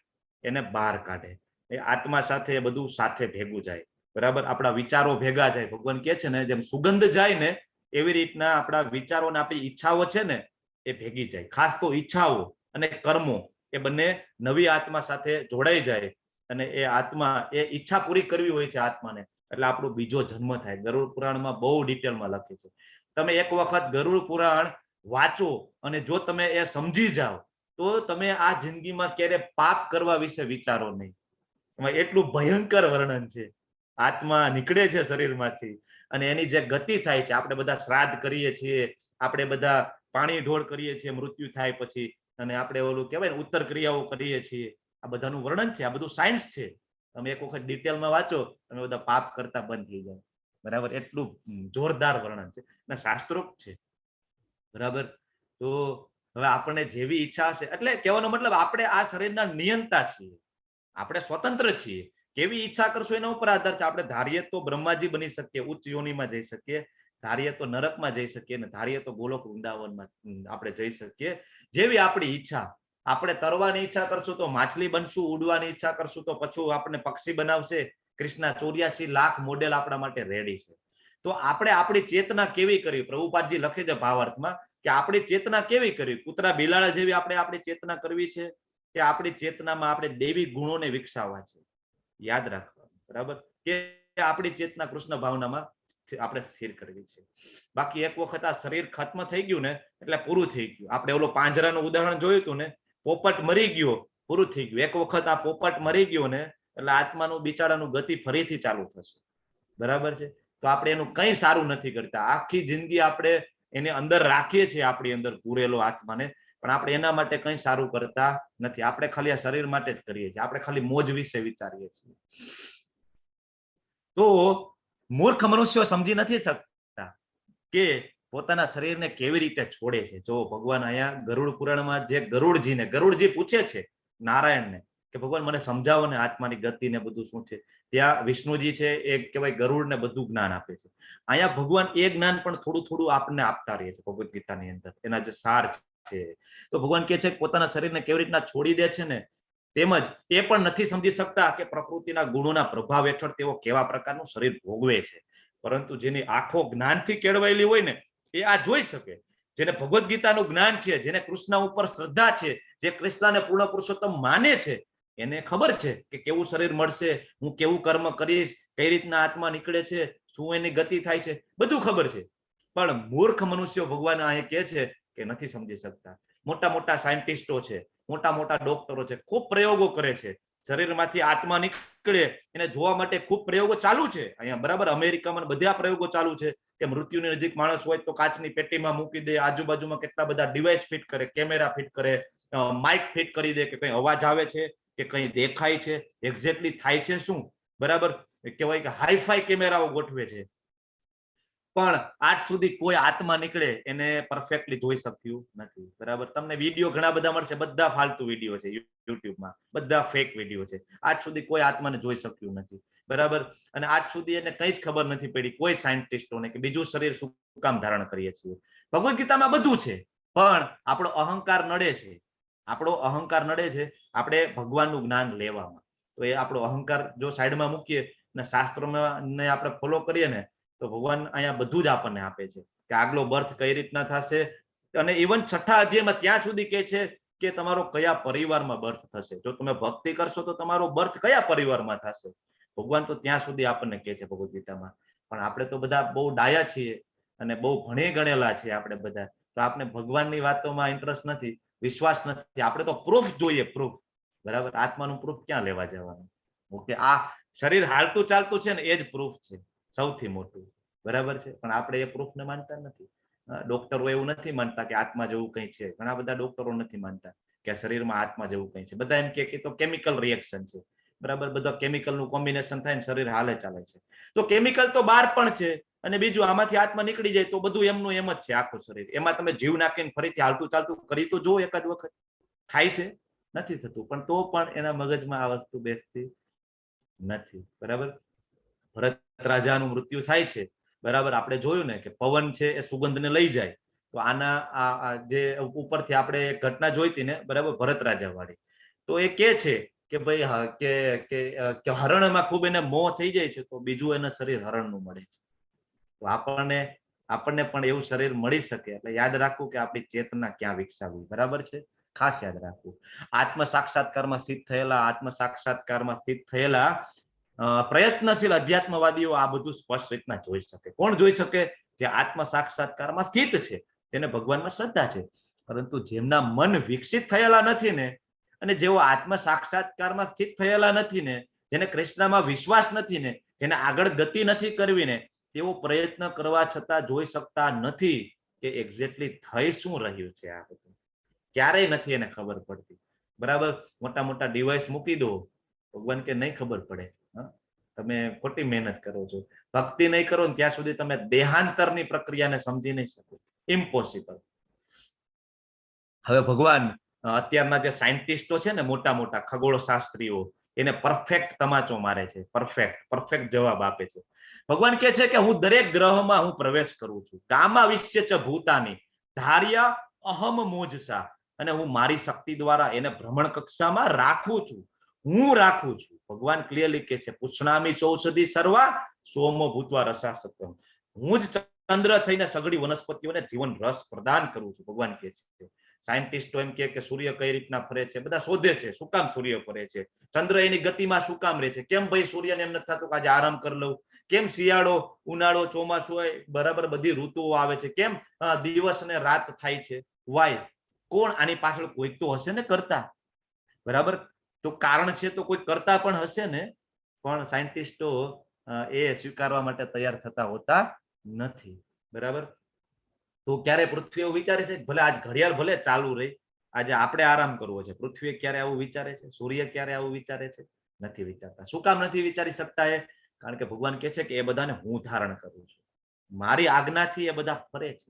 એને બહાર કાઢે. એ આત્મા સાથે બધું સાથે ભેગું જાય, બરાબર. આપણા વિચારો ભેગા જાય. ભગવાન કહે છે ને જેમ સુગંધ જાય ને એવી રીતના આપણા વિચારો ને આપણી ઈચ્છાઓ છે ને એ ભેગી જાય. ખાસ તો ઈચ્છાઓ અને કર્મો એ બંને નવી આત્મા સાથે જોડાઈ જાય અને એ આત્મા એ ઈચ્છા પૂરી કરવી હોય છે આત્માને, એટલે આપણો બીજો જન્મ થાય. ગરુડ પુરાણમાં બહુ ડિટેલમાં લખે છે. તમે એક વખત ગરુડ પુરાણ વાંચો અને જો તમે એ સમજી જાઓ તો તમે આ જિંદગીમાં ક્યારે પાપ કરવા વિશે વિચારો નહીં. એમાં એટલું ભયંકર વર્ણન છે. આત્મા નીકળે છે શરીરમાંથી અને એની જે ગતિ થાય છે, આપણે બધા શ્રાદ્ધ કરીએ છીએ, આપણે બધા પાણી ઢોળ કરીએ છીએ મૃત્યુ થાય પછી, અને આપણે ઓલું કહેવાય ને ઉત્તર ક્રિયાઓ કરીએ છીએ. આ બધાનું વર્ણન છે, આ બધું સાયન્સ છે. તમે એક વખત ડિટેલમાં વાંચો, તમે બધા પાપ કરતા બંધ થઈ જાય. બરાબર, એટલું જોરદાર વર્ણન છે અને શાસ્ત્રોક્ત છે. બરાબર. તો હવે આપણને જેવી ઈચ્છા હશે, એટલે કહેવાનો મતલબ આપણે આ શરીરના નિયંતા છીએ, આપણે સ્વતંત્ર છીએ. કેવી ઈચ્છા કરશું એના ઉપર આધાર છે. આપણે ધારીએ તો બ્રહ્માજી બની શકીએ, ઉચ્ચ યોનિમાં જઈ શકીએ, ધારીએ તો નરકમાં જઈ શકીએ, અને ધારીએ તો ગોલોક વૃંદાવનમાં આપણે જઈ શકીએ. જેવી આપણી ઈચ્છા. આપણે તરવાની ઈચ્છા કરશું તો માછલી બનશું, ઉડવાની ઈચ્છા કરશું તો પછી આપણને પક્ષી બનાવશે. કૃષ્ણ 84 લાખ મોડેલ આપણા માટે રેડી છે. તો આપણે આપણી ચેતના કેવી કરવી, પ્રભુપાદજી લખે છે ભાવાર્થમાં કે આપણી ચેતના કેવી કરવી. કૂતરા બિલાડા જેવી આપણે આપણી ચેતના કરવી છે કે આપણી ચેતનામાં આપણે દૈવી ગુણોને વિકસાવવા છે. યાદ રાખવાનું. બરાબર, કે આપણી ચેતના કૃષ્ણ ભાવનામાં આપણે સ્થિર કરવી છે. બાકી એક વખત આ શરીર ખત્મ થઈ ગયું ને એટલે પૂરું થઈ ગયું. આપણે ઓલો પાંજરાનું ઉદાહરણ જોયું હતું ને, પોપટ મરી ગયો, પૂરું થઈ ગયું. એક વખત આ પોપટ મરી ગયો ને એટલે આત્માનું બિચારાનું ગતિ ફરીથી ચાલુ થશે. બરાબર છે. તો આપણે એનું કંઈ સારું નથી કરતા. આખી જિંદગી આપણે એને અંદર રાખીએ છીએ, આપણી અંદર પૂરેલો આત્માને, પણ આપણે એના માટે કંઈ સારું કરતા નથી. આપણે ખાલી આ શરીર માટે જ કરીએ છીએ. આપણે ખાલી મોજ વિશે વિચારીએ છીએ. તો મૂર્ખ મનુષ્યો સમજી નથી શકતા કે પોતાના શરીરને કેવી રીતે છોડે છે. જો ભગવાન અહીંયા ગરુડ પુરાણમાં જે ગરુડજી પૂછે છે નારાયણને કે ભગવાન મને સમજાવો ને આત્માની ગતિ ને બધું શું છે. ત્યાં વિષ્ણુજી છે એ કહેવાય ગરુડને બધું જ્ઞાન આપે છે. અહીંયા ભગવાન એ જ્ઞાન પણ થોડું થોડું આપણને આપતા રહે છે ભગવદ ગીતાની અંદર, એના જે સાર છે. તો ભગવાન કહે છે કે પોતાના શરીરને કેવી રીતના છોડી દે છે ને, તેમજ એ પણ નથી સમજી શકતા કે પ્રકૃતિના ગુણોના પ્રભાવ હેઠળ તેઓ કેવા પ્રકારનું શરીર ભોગવે છે. પરંતુ જેની આંખો જ્ઞાનથી કેળવાયેલી હોય ને એ આ જોઈ શકે. જેને ભગવદ ગીતાનું જ્ઞાન છે, જેને કૃષ્ણ ઉપર શ્રદ્ધા છે, જે કૃષ્ણને પૂર્ણ પુરુષોત્તમ માને છે, એને ખબર છે કે કેવું શરીર મળશે, હું કેવું કર્મ કરીશ, કઈ રીતના આત્મા નીકળે છે, શું એની ગતિ થાય છે, બધું ખબર છે. પણ મૂર્ખ મનુષ્યો ભગવાન અહીં કહે છે કે નથી સમજી શકતા. મોટા મોટા સાયન્ટિસ્ટો છે, મોટા મોટા ડોક્ટરો છે, ખૂબ પ્રયોગો કરે છે. શરીરમાંથી આત્મા નીકળે એને જોવા માટે ખૂબ પ્રયોગો ચાલુ છે અહીંયા. બરાબર, અમેરિકામાં બધા પ્રયોગો ચાલુ છે કે મૃત્યુની નજીક માણસ હોય તો કાચની પેટીમાં મૂકી દે, આજુબાજુમાં કેટલા બધા ડિવાઇસ ફિટ કરે, કેમેરા ફિટ કરે, માઇક ફિટ કરી દે કે કઈ અવાજ આવે છે કે કઈ દેખાય છે, એક્ઝેક્ટલી થાય છે શું. બરાબર, કહેવાય કે હાઈફાઈ કેમેરાઓ ગોઠવે છે. પણ આજ સુધી કોઈ આત્મા નીકળે એને પરફેક્ટલી જોઈ શક્યું નથી. બરાબર, તમને વિડીયો ઘણા બધા મળશે, બધા ફાલતુ વિડીયો છે યુટ્યુબમાં, બધા ફેક વિડીયો છે. આજ સુધી કોઈ આત્માને જોઈ શક્યું નથી. બરાબર, અને આજ સુધી એને કઈ જ ખબર નથી પડી કોઈ સાયન્ટિસ્ટોને કે બીજું શરીર શું કામ ધારણ કરીએ છીએ. ભગવદ ગીતામાં બધું છે, પણ આપણો અહંકાર નડે છે. આપણો અહંકાર નડે છે આપણે ભગવાનનું જ્ઞાન લેવામાં. તો એ આપણો અહંકાર જો સાઈડમાં મૂકીએ ને શાસ્ત્રોમાં આપણે ફોલો કરીએ ને તો ભગવાન અહીંયા બધું જ આપણને આપે છે કે આગલો બર્થ કઈ રીતના થશે. અને ઇવન 6થા અધ્યાયમાં ત્યાં સુધી કહે છે કે તમારો કયા પરિવારમાં બર્થ થશે. જો તમે ભક્તિ કરશો તો તમારો બર્થ કયા પરિવારમાં થશે. ભગવાન તો ત્યાં સુધી આપણને કહે છે ભગવદ ગીતામાં. પણ આપણે તો બધા બહુ ડાયા છીએ અને બહુ ભણી ગણેલા છીએ આપણે બધા, તો આપણે ભગવાનની વાતોમાં ઇન્ટરેસ્ટ નથી, વિશ્વાસ નથી. આપણે તો પ્રૂફ જોઈએ, પ્રૂફ. બરાબર, આત્માનું પ્રૂફ ક્યાં લેવા જવાનું. ઓકે, આ શરીર હાલતું ચાલતું છે ને એ જ પ્રૂફ છે સૌથી મોટું. બરાબર છે, પણ આપણે એ પ્રૂફને માનતા નથી. ડોક્ટરો એવું નથી માનતા કે આત્મા જેવું કંઈ છે. ઘણા બધા ડોક્ટરો નથી માનતા કે શરીરમાં આત્મા જેવું કંઈ છે. બધા એમ કે તો કેમિકલ રિએક્શન છે. બરાબર, બધા કેમિકલનું કોમ્બિનેશન થાય ને શરીર હાલે ચાલે છે. તો કેમિકલ તો બહાર પણ છે, અને બીજું આમાંથી આત્મા નીકળી જાય તો બધું એમનું એમ જ છે આખું શરીર. એમાં તમે જીવ નાખીને ફરીથી હાલતું ચાલતું કરી તો જો એકાદ વખત. થાય છે? નથી થતું. પણ તો પણ એના મગજમાં આ વસ્તુ બેસતી નથી. બરાબર, ભરત રાજાનું મૃત્યુ થાય છે. બરાબર, આપણે જોયું ને કે પવન છે એ સુગંધને લઈ જાય. તો આના જે ઉપરથી આપણે ઘટના જોઈતી ને, બરાબર, ભરત રાજા વાળી, તો એ કે છે કે ભાઈ કે હરણમાં ખૂબ એને મોહ થઈ જાય છે તો બીજું એને શરીર હરણનું મળે છે. તો આપણને પણ એવું શરીર મળી શકે. એટલે યાદ રાખવું કે આપણી ચેતના ક્યાં વિકસાવવી. બરાબર છે, ખાસ યાદ રાખવું. આત્મ સાક્ષાત્કારમાં સ્થિત થયેલા પ્રયત્નશીલ અધ્યાત્મવાદીઓ આ બધું સ્પષ્ટ રીતના જોઈ શકે. કોણ જોઈ શકે? જે આત્મ સાક્ષાત્કારમાં સ્થિત છે, તેને ભગવાનમાં શ્રદ્ધા છે. પરંતુ જેમના મન વિકસિત થયેલા નથી ને, અને જેઓ આત્મ સાક્ષાત્કારમાં સ્થિત થયેલા નથી ને, જેને કૃષ્ણમાં વિશ્વાસ નથી ને, જેને આગળ ગતિ નથી કરવી ને, તેઓ પ્રયત્ન કરવા છતાં જોઈ શકતા નથી કે એક્ઝેક્ટલી થઈ શું રહ્યું છે. આ બધું ક્યારેય નથી એને ખબર પડતી. બરાબર, મોટા મોટા ડિવાઇસ મૂકી દો, ભગવાન કે નહીં ખબર પડે. તમે ખોટી મહેનત કરો છો. ભક્તિ નહીં કરો ને ત્યાં સુધી તમે દેહાંતરની પ્રક્રિયાને સમજી નહીં શકો. ઇમ્પોસિબલ. હવે ભગવાન અત્યારના જે સાયન્ટિસ્ટો છે ને, મોટા મોટા ખગોળ શાસ્ત્રીઓ, એને પરફેક્ટ તમાચો મારે છે. પરફેક્ટ જવાબ આપે છે. ભગવાન કહે છે કે હું દરેક ગ્રહમાં હું પ્રવેશ કરું છું. કામા વિશ્ય ચ ભૂતાની ધાર્યા અહમ મોજસા, અને હું મારી શક્તિ દ્વારા એને ભ્રમણ કક્ષામાં રાખું છું. હું રાખું છું. ભગવાન ક્લિયરલી કહે છે પુષ્ણામી ચૌષધિ સર્વા સોમો ભૂતવા રસાસક્તમ. હું જ ચંદ્ર થઈને સગળી વનસ્પતિઓને જીવન રસ પ્રદાન કરું છું. ભગવાન કહે છે. સાયન્ટિસ્ટો એમ કે સૂર્ય કઈ રીતના ફરે છે, બધા શોધે છે. શું કામ સૂર્ય ફરે છે? ચંદ્ર એની ગતિમાં શું કામ રહે છે? કેમ ભાઈ સૂર્યને એમ નથી થતું કે આજે આરામ કરી લઉં? કેમ શિયાળો, ઉનાળો, ચોમાસું હોય, બરાબર બધી ઋતુઓ આવે છે? કેમ દિવસ અને રાત થાય છે? વાય? કોણ આની પાછળ? કોઈ તો હશે ને કરતા. બરાબર, તો કારણ છે તો કોઈ કરતા પણ હશે ને, પણ સાયન્ટિસ્ટો એ સ્વીકારવા માટે તૈયાર થતા હોતા નથી. બરાબર, તો ક્યારે પૃથ્વી એવું વિચારે છે ભલે આજ ઘડિયાળ ભલે ચાલુ રહી, આજે આપણે આરામ કરવો છે, પૃથ્વી ક્યારે આવું વિચારે છે? સૂર્ય ક્યારે આવું વિચારે છે? નથી વિચારતા. શું કામ નથી વિચારી શકતા? એ કારણ કે ભગવાન કહે છે કે એ બધાને હું ધારણ કરું છું. મારી આજ્ઞાથી એ બધા ફરે છે.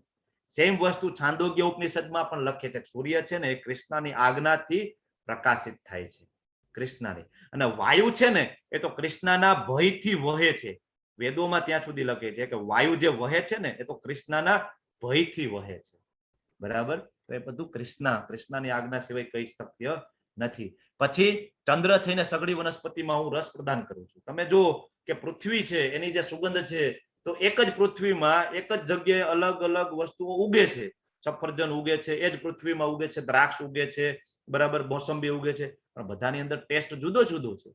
સેમ વસ્તુ છાંદોગ્ય ઉપનિષદમાં પણ લખે છે. સૂર્ય છે ને એ કૃષ્ણની આજ્ઞાથી પ્રકાશિત થાય છે. કૃષ્ણની. અને વાયુ છે ને એ તો કૃષ્ણના ભયથી વહે છે. વેદોમાં ત્યાં સુધી લખે છે કે વાયુ જે વહે છે ને એ તો કૃષ્ણના ભયથી વહે છે. બરાબર, તો એ બધું કૃષ્ણની આજ્ઞા સિવાય કઈ શક્ય નથી. પછી ચંદ્ર થઈને સગળી વનસ્પતિમાં હું રસ પ્રદાન કરું છું. તમે જો કે પૃથ્વી છે એની જે સુગંધ છે, તો એક જ પૃથ્વીમાં એક જ જગ્યાએ અલગ અલગ વસ્તુઓ ઉગે છે. સફરજન ઉગે છે એ જ પૃથ્વીમાં ઉગે છે, દ્રાક્ષ ઉગે છે, બરાબર, મોસંબી ઉગે છે, પણ બધાની અંદર ટેસ્ટ જુદો જુદો છે.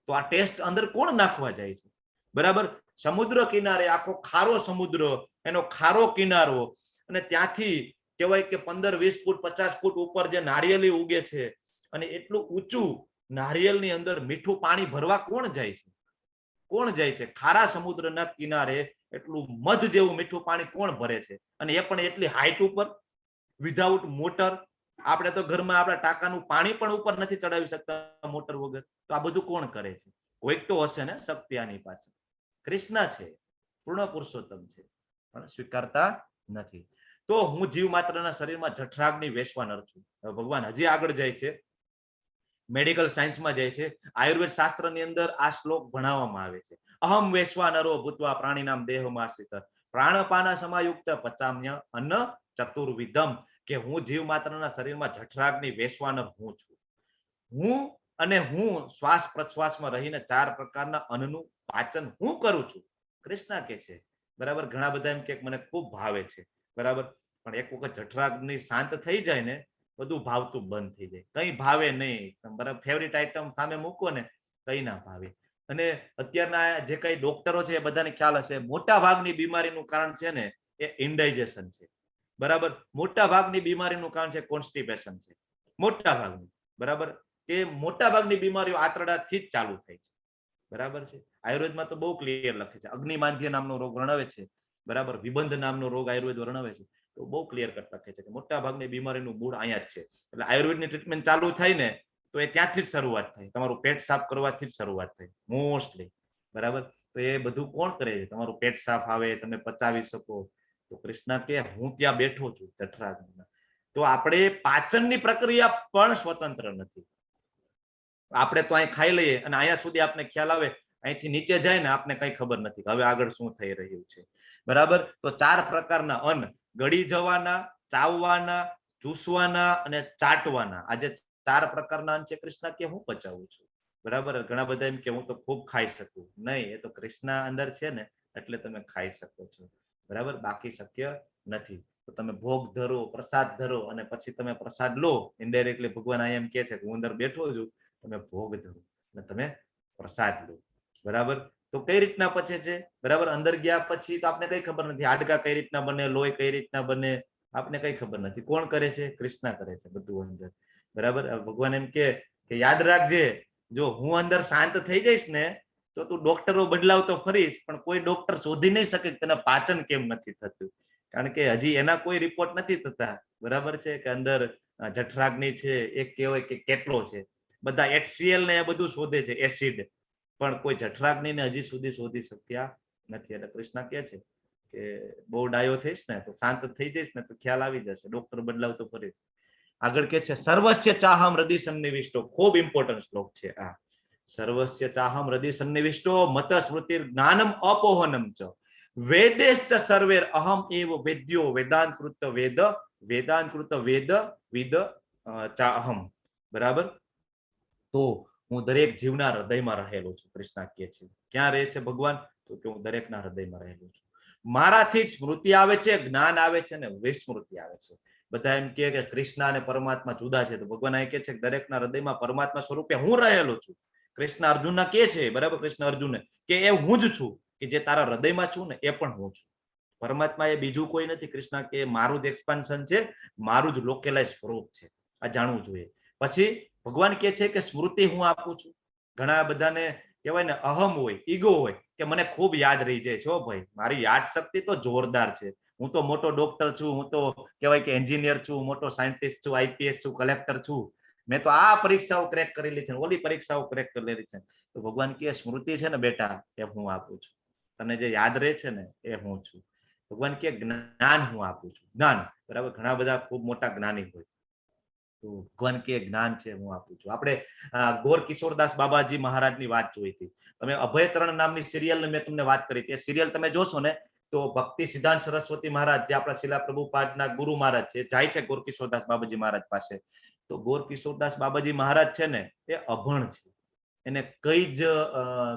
તો આ ટેસ્ટ અંદર કોણ નાખવા જાય છે? બરાબર, સમુદ્ર કિનારે આખો ખારો સમુદ્ર, એનો ખારો કિનારો, અને ત્યાંથી કહેવાય કે 15-20 ફૂટ 50 ફૂટ ઉપર જે નારિયેળી ઉગે છે, અને એટલું ઊંચું નારિયેળની અંદર મીઠું પાણી ભરવા કોણ જાય છે? કોણ જાય છે? ખારા સમુદ્રના કિનારે એટલું મધ જેવું મીઠું પાણી કોણ ભરે છે? અને એ પણ એટલી હાઈટ ઉપર, વિધાઉટ મોટર. આપણે તો ઘરમાં આપણા ટાંકાનું પાણી પણ ઉપર નથી ચડાવી શકતા મોટર વગર. તો આ બધું કોણ કરે છે? કોઈક તો હશે ને શક્તિ આની પાછળ. કૃષ્ણ છે, પૂર્ણ પુરુષોત્તમ છે, પણ સ્વીકારતા નથી. તો હું જીવ માત્રના શરીરમાં જઠરાગ્નિ વેશવાનર છું. ભગવાન હજી આગળ જાય છે, મેડિકલ સાયન્સમાં જાય છે. આયુર્વેદ શાસ્ત્રની અંદર આ શ્લોક ભણાવવામાં આવે છે. અહમ વેશવાનરો ભૂતવા પ્રાણીનામ દેહમાં આશ્રિત પ્રાણપાના સમાયુક્ત પચામ્ય અન્ન ચતુર્વિધમ, કે હું જીવ માત્રના શરીરમાં જઠરાગ્નિ વેશવાનર હું છું. હું શ્વાસ પ્રશ્વાસમાં રહીને 4 પ્રકારના અન્નનું પાચન હું કરું છું. કૃષ્ણ કે છે. બરાબર, ઘણા બધા એમ કે મને ખૂબ ભાવે છે. બરાબર, પણ એક વખત જઠરાગ્નિ શાંત થઈ જાય ને, બધું ભાવતું બંધ થઈ જાય. કઈ ભાવે નહીં. બરાબર, ફેવરિટ આઈટમ સામે મૂકો ને, કઈ ના ભાવે. અને અત્યારના જે કઈ ડોક્ટરો છે એ બધાને ખ્યાલ હશે, મોટા ભાગની બીમારીનું કારણ છે ને એ ઇન્ડાઇજેશન છે. બરાબર, મોટા ભાગની બીમારીનું કારણ છે કોન્સ્ટિપેશન છે. મોટા ભાગની. બરાબર, કે મોટા ભાગની બીમારીઓ આંતરડાથી જ ચાલુ થાય છે. બરાબર છે. આયુર્વેદમાં તો બહુ ક્લિયર લખે છે. અગ્નિમાંધ્ય નામનો રોગ વર્ણવે છે. બરાબર, વિબંધ નામનો રોગ આયુર્વેદ વર્ણવે છે. તો બહુ ક્લિયર કટ લખે છે કે મોટા ભાગની બીમારીનું મૂળ અહીંયા જ છે. એટલે આયુર્વેદની ટ્રીટમેન્ટ ચાલુ થાય ને તો એ ત્યાંથી જ શરૂઆત થાય. તમારું પેટ સાફ કરવાથી જ શરૂઆત થાય મોસ્ટલી. બરાબર, તો એ બધું કોણ કરે છે? તમારું પેટ સાફ આવે, તમે પચાવી શકો. તો કૃષ્ણ કે હું ત્યાં બેઠો છું જઠરાગ્નિમાં. તો આપણે પાચનની પ્રક્રિયા પણ સ્વતંત્ર નથી. આપણે તો અહીં ખાઈ લઈએ અને અહીંયા સુધી આપણે ખ્યાલ આવે, અહીંથી નીચે જાય ને આપને કઈ ખબર નથી હવે આગળ શું થઈ રહ્યું છે. બરાબર, તો 4 પ્રકારના અન્ન ગળી જવાના, ચાવવાના, ચૂસવાના અને ચાટવાના. આ જે 4 પ્રકારના અન્ન છે, કૃષ્ણ કે હું પચાવું છું. બરાબર, ઘણા બધા એમ કે હું તો ખૂબ ખાઈ શકું. નહીં, એ તો કૃષ્ણ અંદર છે ને એટલે તમે ખાઈ શકો છો. બરાબર, બાકી શક્ય નથી. તો તમે ભોગ ધરો, પ્રસાદ ધરો, અને પછી તમે પ્રસાદ લો. ઇનડાયરેક્ટલી ભગવાન આ એમ કે છે કે હું અંદર બેઠો છું, તમે ભોગ ધરો અને તમે પ્રસાદ લો. બરાબર, તો કઈ રીતના પચે છે? બરાબર, અંદર ગયા પછી તો આપણે કઈ ખબર નથી. હાડકા કઈ રીતના બને, લોહી કઈ રીતના બને, આપણે કઈ ખબર નથી. કોણ કરે છે? કૃષ્ણ કરે છે બધું અંદર. બરાબર, ભગવાન એમ કે યાદ રાખજે જો હું અંદર શાંત થઈ જઈશ ને તો તું ડોક્ટરો બદલાવતો ફરીશ, પણ કોઈ ડોક્ટર શોધી નહીં શકે કે તને પાચન કેમ નથી થતું, કારણ કે હજી એના કોઈ રિપોર્ટ નથી થતા. બરાબર છે કે અંદર જઠરાગ્નિ છે, એક કહેવાય કે કેટલો છે, બધા HCl ને એ બધું શોધે છે, એસિડ, પણ કોઈ જઠરાગ્નિને હજી સુધી શોધી શક્યા નથી. એટલે કૃષ્ણ કહે છે કે બહુ ડાયો થઈશ ને તો શાંત થઈ જઈશ ને તો ખ્યાલ આવી જશે, ડોક્ટર બદલાવતો ફરી. આગળ કે છે સર્વસ્ય ચાહમ હૃદય સન્નિવિષ્ટો, ખૂબ ઇમ્પોર્ટન્ટ શ્લોક છે આ. સર્વસ્ય ચાહમ હૃદય સન્નિવિષ્ટો મત સ્મૃતિ જ્ઞાનમ અપોહનમ ચ વેદેશ્ચ સર્વેર અહમ એવ વેદ્યો વેદાંતકૃત વેદ વેદાંતકૃત વેદ વિદ ચાહમ. બરાબર, તો હું દરેક જીવના હૃદયમાં રહેલો છું. કૃષ્ણ કહે છે ક્યાં રહે છે ભગવાન, તો કે હું દરેકના હૃદયમાં રહેલો છું. મારાથી જ સ્મૃતિ આવે છે, જ્ઞાન આવે છે ને વિસ્મૃતિ આવે છે. બધા એમ કે કૃષ્ણ અને પરમાત્મા જુદા છે, તો ભગવાન એ કહે છે કે દરેકના હૃદયમાં પરમાત્મા સ્વરૂપે હું રહેલો છું. કૃષ્ણ અર્જુનના કહે છે, બરાબર, કૃષ્ણ અર્જુનને કે એ હું જ છું, કે જે તારા હૃદયમાં છું ને એ પણ હું છું. પરમાત્મા એ બીજું કોઈ નથી. કૃષ્ણ કે મારું જ એક્સપાન્શન છે, મારું જ લોકેલાઇઝ સ્વરૂપ છે, આ જાણવું જોઈએ. પછી ભગવાન કહે છે કે સ્મૃતિ હું આપું છું. ઘણા બધાને કહેવાય ને અહમ હોય, ઈગો હોય કે મને ખૂબ યાદ રહી જાય છે, ભાઈ મારી યાદ શક્તિ તો જોરદાર છે, હું તો મોટો ડોક્ટર છું, હું તો કહેવાય કે એન્જિનિયર છું, મોટો સાયન્ટિસ્ટ છું, IPS છું, કલેક્ટર છું, મેં તો આ પરીક્ષાઓ ક્રેક કરેલી છે, ઓલી પરીક્ષાઓ ક્રેક કરેલી છે. તો ભગવાન કહે સ્મૃતિ છે ને બેટા એ હું આપું છું, તને જે યાદ રહે છે ને એ હું છું. ભગવાન કહે જ્ઞાન હું આપું છું. જ્ઞાન, બરાબર, ઘણા બધા ખૂબ મોટા જ્ઞાની હોય, તો ભગવાન કે જ્ઞાન છે હું આપું છું. આપણે ગોર કિશોરદાસ બાબાજી મહારાજની વાત જોઈ હતી. તમે અભયચરણ નામની સિરિયલ મેં તમને વાત કરી હતી, એ સિરિયલ તમે જોશો ને તો ભક્તિ સિદ્ધાંત સરસ્વતી મહારાજ જે આપણા શિલા પ્રભુપાદના ગુરુ મહારાજ છે, જાય છે ગોર કિશોરદાસ બાબાજી મહારાજ પાસે. તો ગોર કિશોરદાસ બાબાજી મહારાજ છે ને એ અભણ છે, એને કઈ જ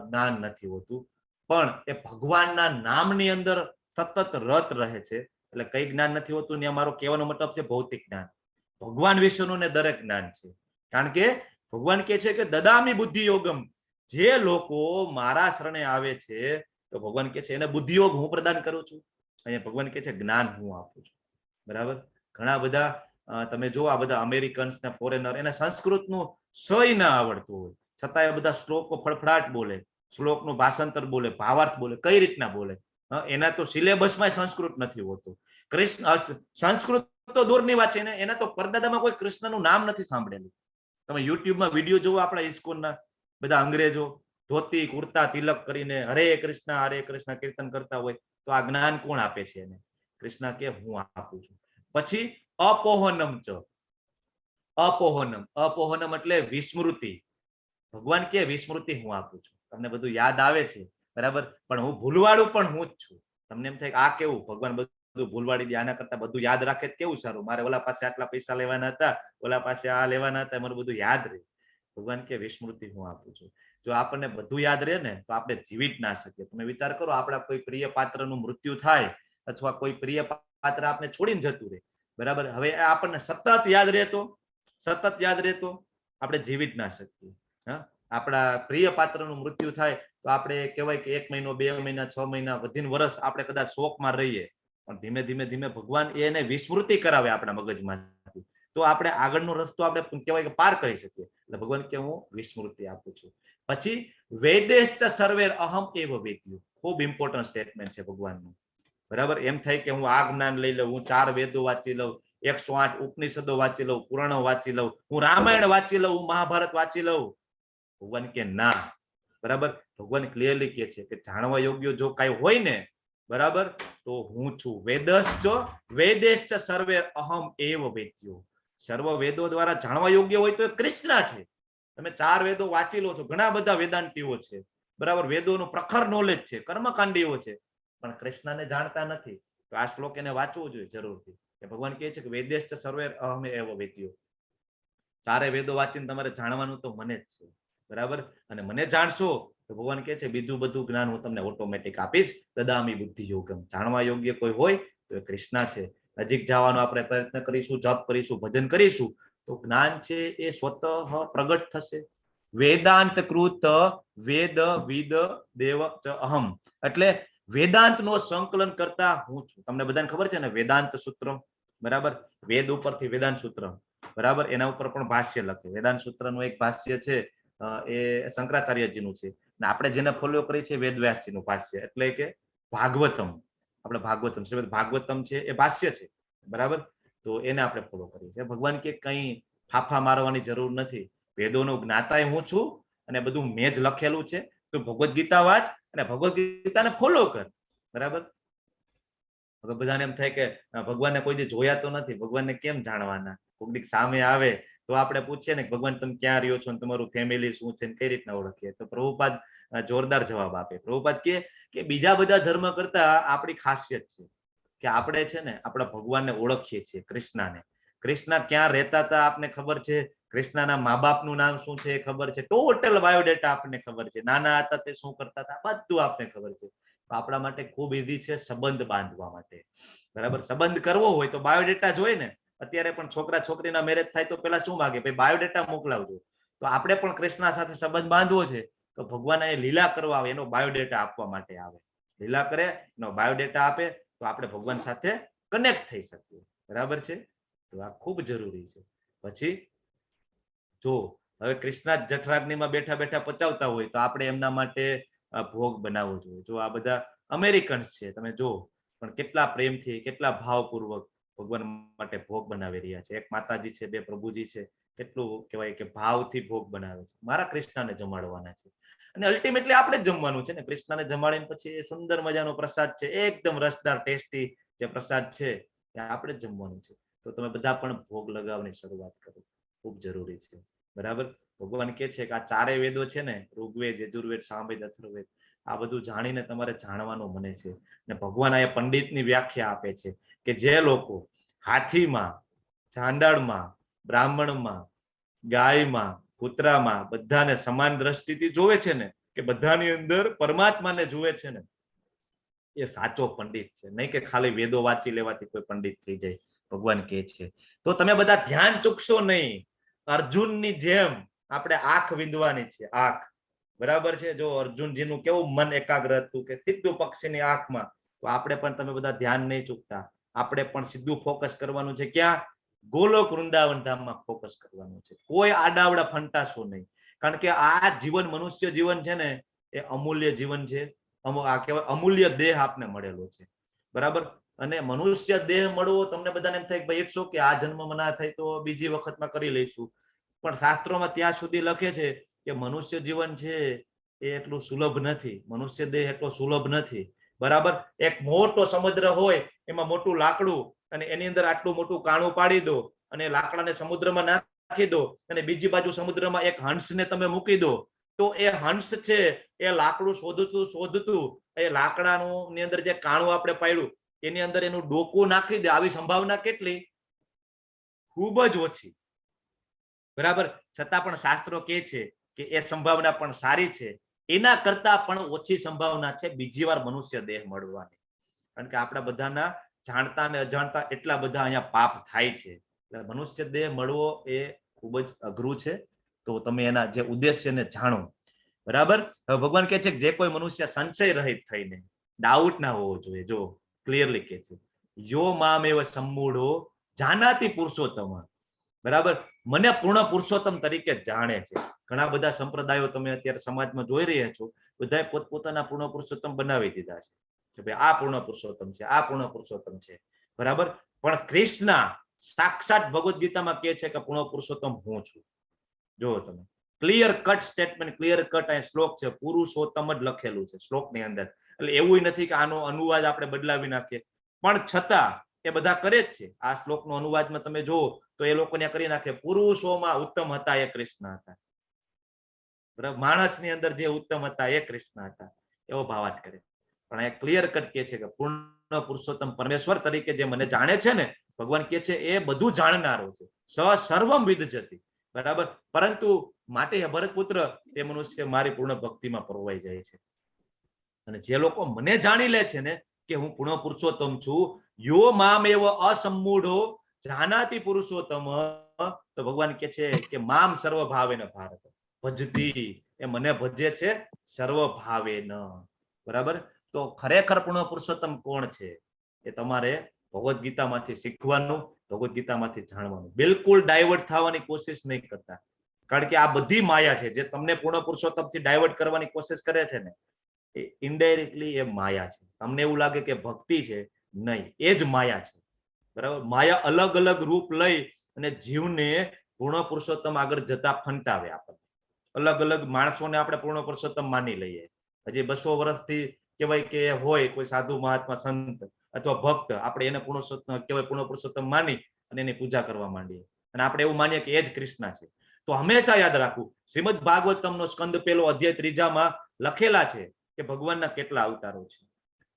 જ્ઞાન નથી હોતું, પણ એ ભગવાનના નામની અંદર સતત રત રહે છે. એટલે કઈ જ્ઞાન નથી હોતું ને અમારો કહેવાનો મતલબ છે ભૌતિક જ્ઞાન. ભગવાન વિશેનું ને દરેક જ્ઞાન છે, કારણ કે ભગવાન કહે છે કે દદામી બુદ્ધિ યોગમ, જે લોકો મારા શરણે આવે છે તો ભગવાન કહે છે એને બુદ્ધિયોગ હું પ્રદાન કરું છું. અહીંયા ભગવાન કહે છે જ્ઞાન હું આપું છું. બરાબર, ઘણા બધા તમે જો આ બધા અમેરિકન્સ ને ફોરેનર, એને સંસ્કૃતનું સય ના આવડતું હોય છતાં એ બધા શ્લોકો ફડફડાટ બોલે, શ્લોકનું ભાષાંતર બોલે, ભાવાર્થ બોલે, કઈ રીતના બોલે. એના તો સિલેબસમાં સંસ્કૃત નથી હોતું. કૃષ્ણ સંસ્કૃત તો દૂરની વાત છે, એના તો પરદાદામાં કોઈ કૃષ્ણનું નામ નથી સાંભળેલું. તમે યુટ્યુબમાં વિડીયો જોવો આપણા ઇસ્કોનના, બધા અંગ્રેજો ધોતી કુર્તા તિલક કરીને હરે કૃષ્ણ કીર્તન કરતા હોય, તો આ જ્ઞાન કોણ આપે છે એને? કૃષ્ણ કે હું આપું છું. પછી અપોહનમ ચ, અપોહનમ, અપોહનમ એટલે વિસ્મૃતિ. ભગવાન કે વિસ્મૃતિ હું આપું છું, તમને બધું યાદ આવે છે, બરાબર, પણ હું ભૂલવાડું પણ હું જ છું. તમને એમ થાય કે આ કેવું, ભગવાન બધું ભૂલવાડી દે, આના કરતા બધું યાદ રાખે કેવું સારું, મારે ઓલા પાસે આટલા પૈસા લેવાના હતા, ઓલા પાસે આ લેવાના હતા, મારું બધું યાદ રહે. ભગવાન કે વિસ્મૃતિ હું આપું છું. જો આપણને બધું યાદ રહે ને તો આપણે જીવી જ ના શકીએ. તમે વિચાર કરો, આપણા કોઈ પ્રિય પાત્રનું મૃત્યુ થાય અથવા કોઈ પ્રિય પાત્ર આપણે છોડીને જતું રહે, બરાબર, હવે આપણને સતત યાદ રહેતો આપણે જીવી જ ના શકીએ. આપણા પ્રિય પાત્રનું મૃત્યુ થાય તો આપણે કહેવાય કે 1 મહિનો, 2 મહિના, 6 મહિના, વધીને વર્ષ આપણે કદાચ શોકમાં રહીએ, પણ ધીમે ધીમે ભગવાન એને વિસ્મૃતિ કરાવે આપણા મગજમાંથી, તો આપણે આગળનો રસ્તો આપણે કહેવાય કે પાર કરી શકીએ. એટલે ભગવાન કે હું વિસ્મૃતિ આપું છું. પછી વેદેશ્ચ સર્વેર અહમ એવ વેદ્યો, ખૂબ ઇમ્પોર્ટન્ટ સ્ટેટમેન્ટ છે ભગવાનનું. બરાબર, એમ થાય કે હું આ જ્ઞાન લઈ લઉં, હું 4 વેદો વાંચી લઉં, 108 ઉપનિષદો વાંચી લઉં, પુરાણો વાંચી લઉં, હું રામાયણ વાંચી લઉં, હું મહાભારત વાંચી લઉં. ભગવાન કે ના. બરાબર, ભગવાન ક્લિયરલી કહે છે કે જાણવા યોગ્ય જો કઈ હોય ને, બરાબર, તો હું છું. વેદેશ્ચ સર્વે અહમ એવ વેદ્યો, સર્વ વેદો દ્વારા જાણવા યોગ્ય હોય તો એ કૃષ્ણ છે. તમે 4 વેદો વાંચી લો છો, ઘણા બધા વેદાંતિઓ છે, બરાબર, વેદોનું પ્રખર નોલેજ છે, કર્મકાંડીઓ છે, પણ કૃષ્ણને જાણતા નથી. તો આ શ્લોક એને વાંચવું જોઈએ જરૂરથી, કે ભગવાન કહે છે કે વેદેશ્ચ સર્વે અહમ એવ વેદ્યો, 4 વેદો વાંચીને તમારે જાણવાનું તો મને જ છે, બરાબર, અને મને જાણશો તો ભગવાન કહે છે બીજું બધું જ્ઞાન હું તમને ઓટોમેટિક આપીશ. દદામી બુદ્ધિ યોગમ, જાણવા યોગ્ય કોઈ હોય તો એ કૃષ્ણ છે. નજીક જવાનો આપણે પ્રયત્ન કરીશું, જપ કરીશું, ભજન કરીશું, તો જ્ઞાન છે એ સ્વતઃ પ્રગટ થશે. વેદાંત કૃત વેદ વિદ દેવ ચ અહમ, એટલે વેદાંતનો સંકલન કરતા હું છું. તમને બધાને ખબર છે ને વેદાંત સૂત્ર, બરાબર, વેદ ઉપરથી વેદાંત સૂત્ર, બરાબર, એના ઉપર પણ ભાષ્ય લખે. વેદાંત સૂત્રનું એક ભાષ્ય છે એ શંકરાચાર્યજીનું છે, અને આપણે જેને ફોલો કરીએ છીએ વેદવ્યાસજીનું ભાષ્ય, એટલે કે ભાગવતમ. આપણે ભાગવતમ, શ્રીમદ ભાગવતમ છે એ ભાષ્ય છે, બરાબર. તો એને આપણે ફોલો કરીએ છીએ. ભગવાન કે કઈ ફાફા મારવાની જરૂર નથી, વેદોનું જ્ઞાતાય હું છું અને બધું મેં જ લખેલું છે, તો ભગવદ્ ગીતા વાંચ અને ભગવદ્ ગીતાને ફોલો કર, બરાબર. હવે બધાને એમ થાય કે ભગવાનને કોઈ દી જોયા તો નથી, ભગવાનને કેમ જાણવાના? કોઈક દી સામે આવે તો આપણે પૂછીએ ને ભગવાન તમે ક્યાં રહ્યો છો, તમારું ફેમિલી શું છે, કઈ રીતના ઓળખીએ? તો પ્રભુપાદ જોરદાર જવાબ આપે. પ્રભુપાદ કે બીજા બધા ધર્મ કરતા આપણી ખાસિયત છે કે આપણે છે ને આપણા ભગવાનને ઓળખીએ છીએ, કૃષ્ણને. કૃષ્ણ ક્યાં રહેતા હતા આપને ખબર છે, કૃષ્ણના મા બાપનું નામ શું છે એ ખબર છે, ટોટલ બાયોડેટા આપણને ખબર છે, નાના હતા તે શું કરતા હતા બધું આપને ખબર છે. આપણા માટે ખૂબ ઈઝી છે સંબંધ બાંધવા માટે, બરાબર. સંબંધ કરવો હોય તો બાયોડેટા જોઈએ ને. અત્યારે પણ છોકરા છોકરીના મેરેજ થાય તો પેલા શું માગે? ભાઈ બાયોડેટા મોકલાવજો. તો આપણે પણ કૃષ્ણ સાથે સંબંધ બાંધવો છે તો ભગવાન એ લીલા કરવા આવે, એનો બાયોડેટા આપવા માટે આવે. લીલા કરે એનો બાયોડેટા આપે તો આપણે ભગવાન સાથે કનેક્ટ થઈ શકીએ, બરાબર છે. તો આ ખૂબ જરૂરી છે. પછી જો હવે કૃષ્ણ જઠરાગ્નિમાં બેઠા બેઠા પચાવતા હોય તો આપણે એમના માટે ભોગ બનાવવો જોઈએ. જો આ બધા અમેરિકન્સ છે, તમે જો પણ કેટલા પ્રેમથી, કેટલા ભાવપૂર્વક ભગવાન માટે ભોગ બનાવી રહ્યા છે. એક માતાજી છે, બે પ્રભુજી છે, કેટલું કહેવાય કે ભાવથી ભોગ બનાવે છે. મારા કૃષ્ણને જમાડવાના છે, અને અલ્ટિમેટલી આપણે જ જમવાનું છે ને. કૃષ્ણને જમાડીને પછી એ સુંદર મજાનો પ્રસાદ છે, એકદમ રસદાર ટેસ્ટી જે પ્રસાદ છે એ આપણે જ જમવાનું છે. તો તમે બધા પણ ભોગ લગાવવાની શરૂઆત કરો, ખૂબ જરૂરી છે, બરાબર. ભગવાન કે છે કે આ ચારેય વેદો છે ને, ઋગ્વેદ, યજુર્વેદ, સામવેદ, અથર્વવેદ, આ બધું જાણીને તમારે જાણવાનું મને છે. ને ભગવાન આ પંડિતની વ્યાખ્યા આપે છે કે જે લોકો હાથીમાં, ચાંડાળમાં, બ્રાહ્મણમાં, ગાયમાં, કૂતરામાં બધાને સમાન દ્રષ્ટિથી જોવે છે ને, કે બધાની અંદર પરમાત્માને જુએ છે ને, એ સાચો પંડિત છે. નહીં કે ખાલી વેદો વાંચી લેવાથી કોઈ પંડિત થઈ જાય, ભગવાન કહે છે. તો તમે બધા ધ્યાન ચૂકશો નહીં. અર્જુનની જેમ આપણે આંખ વિંધવાની છે, આંખ, બરાબર છે. જો અર્જુનજીનું કેવું મન એકાગ્ર હતું કે સીધું પક્ષીની આંખમાં, તો આપણે પણ તમે બધા ધ્યાન નહીં ચૂકતા. આપણે પણ સીધું ફોકસ કરવાનું છે. ક્યાં? ગોલોક વૃંદાવન ધામમાં ફોકસ કરવાનું છે. કોઈ આડાવડા ફંટાશો નહીં, કારણ કે આ જીવન, મનુષ્ય જીવન છે ને, એ અમૂલ્ય જીવન છે. આ કહેવાય અમૂલ્ય દેહ આપને મળેલો છે, બરાબર. અને મનુષ્ય દેહ મળવો, તમને બધાને એમ થાય કે ભાઈ ઇટ્સ ઓકે, આ જન્મમાં ના થાય તો બીજી વખતમાં કરી લઈશું. પણ શાસ્ત્રોમાં ત્યાં સુધી લખે છે કે મનુષ્ય જીવન છે એ એટલું સુલભ નથી, મનુષ્ય દેહ એટલો સુલભ નથી, બરાબર. એક મોટો સમુદ્ર હોય, એમાં મોટું લાકડું, અને એની અંદર આટલું મોટું કાણું પાડી દો અને લાકડાને સમુદ્રમાં નાખી દો, અને બીજી બાજુ સમુદ્રમાં એક હંસને તમે મૂકી દો, તો એ હંસ છે એ લાકડું શોધતું એ લાકડાનું ની અંદર જે કાણું આપણે પાડ્યું એની અંદર એનું ડોકું નાખી દે. આવી સંભાવના કેટલી? ખૂબ જ ઓછી, બરાબર. છતાં પણ શાસ્ત્રો કહે છે કે એ સંભાવના પણ સારી છે. એના કરતા પણ ઓછી સંભાવના છે બીજી વાર મનુષ્ય દેહ મળવાની, કારણ કે આપણા બધાના જાણતા અને અજાણતા એટલા બધા અહીંયા પાપ થાય છે. એટલે મનુષ્ય દેહ મળવો એ ખૂબ જ અઘરું છે. તો તમે એના જે ઉદ્દેશ્યને જાણો, બરાબર. હવે ભગવાન કહે છે કે જે કોઈ મનુષ્ય સંશય રહિત થઈને, ડાઉટ ના હોવો જોઈએ. જો ક્લિયરલી કહે છે, યો મામેવ સમ્મૂઢો જાનાતિ પુરુષોત્તમ, બરાબર. મને પૂર્ણ પુરુષોત્તમ તરીકે જાણે છે. ઘણા બધા સંપ્રદાયો તમે અત્યારે સમાજમાં જોઈ રહ્યા છો, બધાએ પોતપોતાના પૂર્ણ પુરુષોત્તમ બનાવી દીધા છે કે ભાઈ આ પૂર્ણ પુરુષોત્તમ છે, આ પૂર્ણ પુરુષોત્તમ છે, બરાબર. પણ કૃષ્ણ સાક્ષાત ભગવદ્ ગીતામાં કહે છે કે પૂર્ણ પુરુષોત્તમ હું છું. જો તમે clear cut statement, clear cut અહીં શ્લોક છે, પુરુષોત્તમ જ લખેલું છે શ્લોકની અંદર. એટલે એવું નથી કે આનો અનુવાદ આપણે બદલાવી નાખીએ, પણ છતાં એ બધા કરે જ છે. આ શ્લોકનો અનુવાદમાં તમે જુઓ તો એ લોકો ને કરી નાખે પુરુષોમાં ઉત્તમ હતા એ કૃષ્ણ હતા, બરાબર. માણસની અંદર જે ઉત્તમ હતા એ કૃષ્ણ હતા, એવો ભાવાર્થ કરે. પણ એ ક્લિયર કટ કે છે કે પૂર્ણ પુરુષોત્તમ પરમેશ્વર તરીકે જે મને જાણે છે ને, ભગવાન કે છે એ બધું જાણનારો છે, સર્વમ વિદજતી, બરાબર. પરંતુ માટે ભરતપુત્ર તે મનુષ્ય મારી પૂર્ણ ભક્તિમાં પરોવાઈ જાય છે. અને જે લોકો મને જાણી લે છે ને કે હું પૂર્ણ પુરુષોત્તમ છું, યો મામ એવ અસમ્મૂઢો જાનાતિ પુરુષોત્તમ, તો ભગવાન કે છે કે મામ સર્વ ભાવેન ભારત ભજતી, એ મને ભજે છે સર્વ ભાવેન, બરાબર. તો ખરેખર પૂર્ણ પુરુષોત્તમ કોણ છે એ તમારે ભગવદ્ ગીતામાંથી શીખવાનું, ભગવદ્ ગીતામાંથી જાણવાનું. બિલકુલ ડાયવર્ટ થવાની કોશિશ નહીં કરતા. કારણ કે આ બધી માયા છે જે તમને પૂર્ણ પુરુષોત્તમથી ડાયવર્ટ કરવાની કોશિશ કરે છે ને, એ ઇનડાયરેક્ટલી એ માયા છે. તમને એવું લાગે કે ભક્તિ છે, નહીં, એ જ માયા છે. બરાબર. માયા અલગ અલગ રૂપ લઈ અને જીવને પૂર્ણ પુરુષોત્તમ આગળ જતા ફંટાવે. આપણને અલગ અલગ માણસોને આપણે પૂર્ણ પુરુષોત્તમ માની લઈએ. હજી 200 વર્ષથી કહેવાય કે હોય કોઈ સાધુ મહાત્મા સંત અથવા ભક્ત, આપણે એને પુરુષોત્તમ કહેવાય પૂર્ણ પુરુષોત્તમ માની અને એની પૂજા કરવા માંડીએ અને આપણે એવું માનીએ કે એ જ કૃષ્ણ છે. તો હંમેશા યાદ રાખવું, શ્રીમદ ભાગવતમનો સ્કંદ 1 અધ્યાય 3 લખેલા છે કે ભગવાનના કેટલા અવતારો છે.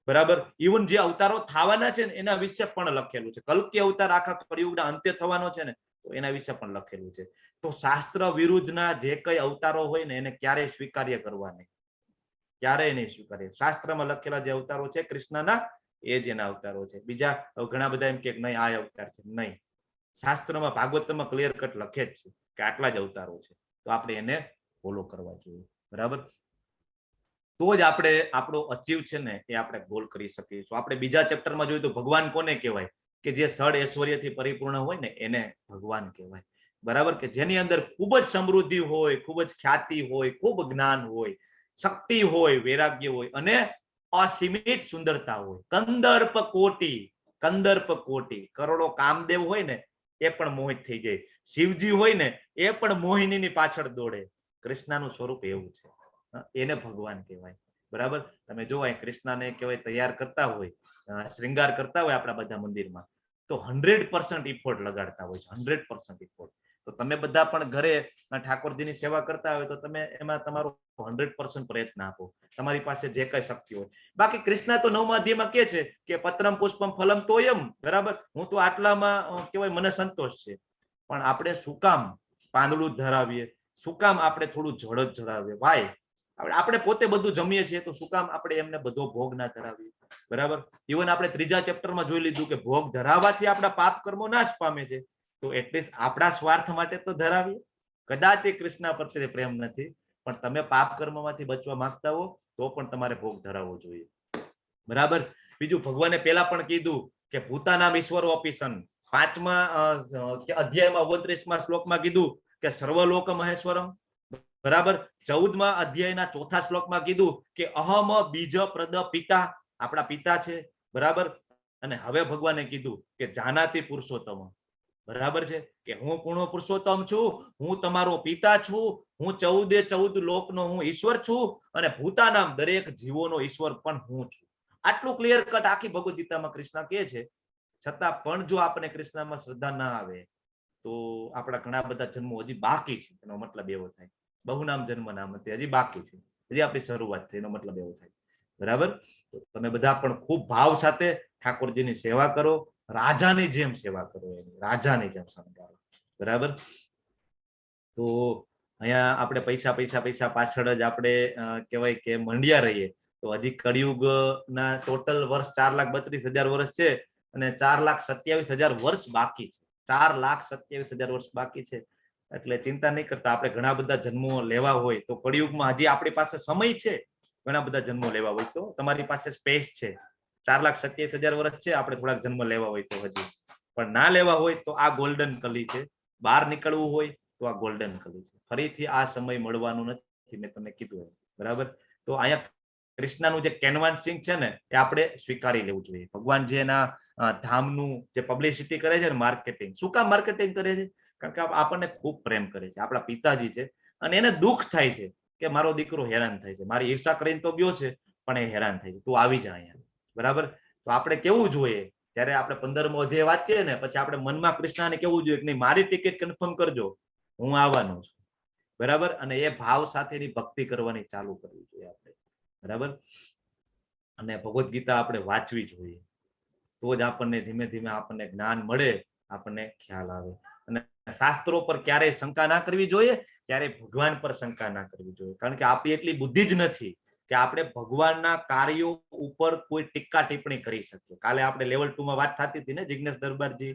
બરાબર. ઇવન જે અવતારો થવાના છે ને એના વિશે પણ લખેલું છે. કલ્કી અવતાર આખા કળિયુગના અંત્ય થવાનો છે ને, તો એના વિશે પણ લખેલું છે. તો શાસ્ત્ર વિરુદ્ધના જે કઈ અવતારો હોય ને એને ક્યારેય સ્વીકાર્ય કરવા નહીં, ક્યારેય નહીં સ્વીકાર્ય. શાસ્ત્રમાં લખેલા જે અવતારો છે કૃષ્ણના, એ જ એના અવતારો છે. બીજા ઘણા બધા એમ કે નહીં આ અવતાર છે, નહીં. શાસ્ત્રમાં ભાગવતમાં ક્લિયર કટ લખે જ છે કે આટલા જ અવતારો છે. તો આપણે એને ફોલો કરવા જોઈએ. બરાબર. તો જ આપણે આપણો અચીવ છે ને એ આપણે ગોલ કરી શકીશું. આપણે બીજા ચેપ્ટરમાં જોયું તો ભગવાન કોને કહેવાય કે જે સડ ઐશ્વર્યથી પરિપૂર્ણ હોય ને એને ભગવાન કહેવાય. બરાબર. કે જેની અંદર ખૂબ જ સમૃદ્ધિ હોય, ખૂબ જ ખ્યાતિ હોય, ખૂબ જ્ઞાન હોય, શક્તિ હોય, વૈરાગ્ય હોય અને અસીમિત સુંદરતા હોય. કંદર્પ કોટી કરોડો કામદેવ હોય ને એ પણ મોહિત થઈ જાય. શિવજી હોય ને એ પણ મોહિનીની પાછળ દોડે. કૃષ્ણનું સ્વરૂપ એવું છે, એને ભગવાન કહેવાય. બરાબર. તમે જો અહીં કૃષ્ણને કહેવાય તૈયાર કરતા હોય, શ્રૃંગાર કરતા હોય આપણા બધા મંદિરમાં, તો 100% ઇફોર્ટ લગાડતા હોય છે. 100% ઇફોર્ટ. તો તમે બધા પણ ઘરે ઠાકોરજીની સેવા કરતા હોય તો તમે એમાં તમારો 100% પ્રયત્ન આપો, તમારી પાસે જે કઈ શક્તિ હોય. બાકી કૃષ્ણ તો 9મા અધ્યાયમાં કહે છે કે પત્રમ પુષ્પમ ફલમ તોયમ. બરાબર. હું તો આટલામાં કહેવાય મને સંતોષ છે. પણ આપણે શું કામ પાંદડું ધરાવીએ, શું કામ આપણે થોડું જળ જ ધરાવીએ? ભાઈ આપણે પોતે બધું જમીએ છીએ તો શું કામ આપણે એમને બધો ભોગ ના ધરાવીએ? બરાબર. ઇવન આપણે 3જા ચેપ્ટરમાં જોઈ લીધું કે ભોગ ધરાવવાથી આપણા પાપ કર્મો નાશ પામે છે. તો એટલીસ્ટ આપણા સ્વાર્થ માટે તો ધરાવીએ. કદાચ એ કૃષ્ણ પ્રત્યે પ્રેમ નથી, પણ તમે પાપ કર્મમાંથી બચવા માંગતા હો તો પણ તમારે ભોગ ધરાવવો જોઈએ. બરાબર. બીજું ભગવાને પહેલા પણ કીધું કે ભૂતાનામ ઈશ્વરો અપિસન. 5મા અધ્યાયમાં 29મા શ્લોકમાં કીધું કે સર્વલોક મહેશ્વરમ. બરાબર. 14મા અધ્યાયના 4થા શ્લોકમાં કીધું કે અહમ બીજ પ્રદ પિતા, આપણા પિતા છે. બરાબર. અને હવે ભગવાને કીધું કે જાનાતિ પુરુષોત્તમ. બરાબર છે કે હું પૂર્ણ પુરુષોત્તમ છું, હું તમારો પિતા છું, હું 14 લોકનો હું ઈશ્વર છું અને ભૂતાનામ દરેક જીવોનો ઈશ્વર પણ હું છું. આટલું ક્લિયર કટ આખી ભગવદ ગીતામાં કૃષ્ણ કહે છે. છતાં પણ જો આપણે કૃષ્ણમાં શ્રદ્ધા ના આવે તો આપણા ઘણા બધા જન્મો હજી બાકી છે. એનો મતલબ એવો થાય. બહુનામ જન્મ નામ હજી બાકી છે, હજી આપણી શરૂઆત થઈ. એનો મતલબ એવો થાય. બરાબર. તો તમે બધા પણ ખૂબ ભાવ સાથે ઠાકોરજીની સેવા કરો, રાજાની જેમ સેવા કરો, એની રાજાની જેમ શણગારો. બરાબર. તો અહીંયા આપણે પૈસા પાછળ જ આપણે કહેવાય કે મંડ્યા રહીએ તો હજી કળિયુગ ના ટોટલ વર્ષ 4,32,000 વર્ષ છે અને 4,27,000 વર્ષ બાકી છે. 4,27,000 વર્ષ બાકી છે. એટલે ચિંતા નહીં કરતા. આપણે ઘણા બધા જન્મો લેવા હોય તો કળિયુગમાં હજી આપણી પાસે સમય છે. ઘણા બધા જન્મો લેવા હોય તો તમારી પાસે સ્પેસ છે. 4,27,000 વર્ષ છે. આપણે થોડાક જન્મ લેવા હોય તો હજી, પણ ના લેવા હોય તો આ ગોલ્ડન કલી છે. બહાર નીકળવું હોય તો આ ગોલ્ડન કલી છે. ફરીથી આ સમય મળવાનું નથી, મેં તમને કીધું. બરાબર. તો અહીંયા કૃષ્ણનું જે કેનવાસિંગ છે ને એ આપણે સ્વીકારી લેવું જોઈએ. ભગવાન જે એના ધામનું જે પબ્લિસિટી કરે છે ને, માર્કેટિંગ. શું કામ માર્કેટિંગ કરે છે? કારણ કે આપણને ખૂબ પ્રેમ કરે છે, આપણા પિતાજી છે અને એને દુઃખ થાય છે કે મારો દીકરો હેરાન થાય છે. મારી ઈર્ષા કરીને તો ગયો છે પણ એ હેરાન થાય છે, તું આવી જા અહીંયા. બરાબર. તો આપણે કેવું જોઈએ જ્યારે આપણે 15મો અધ્યાય વાંચીએ ને પછી આપણે મનમાં કૃષ્ણને કેવું જોઈએ કે નહીં, મારી ટિકિટ કન્ફર્મ કરજો, હું આવવાનો છું. બરાબર. અને એ ભાવ સાથેની ભક્તિ કરવાની ચાલુ કરવી જોઈએ આપણે. બરાબર. અને ભગવદ ગીતા આપણે વાંચવી જોઈએ. તો જ આપણને ધીમે ધીમે આપણને જ્ઞાન મળે, આપણને ખ્યાલ આવે. અને શાસ્ત્રો પર ક્યારેય શંકા ના કરવી જોઈએ, ક્યારેય ભગવાન પર શંકા ના કરવી જોઈએ. કારણ કે આપણી એટલી બુદ્ધિ જ નથી કે આપણે ભગવાનના કાર્યો ઉપર કોઈ ટીકા ટિપ્પણી કરી શકીએ. કાલે આપણે લેવલ 2માં વાત થતી હતી ને જિગ્નેશ દરબારજી,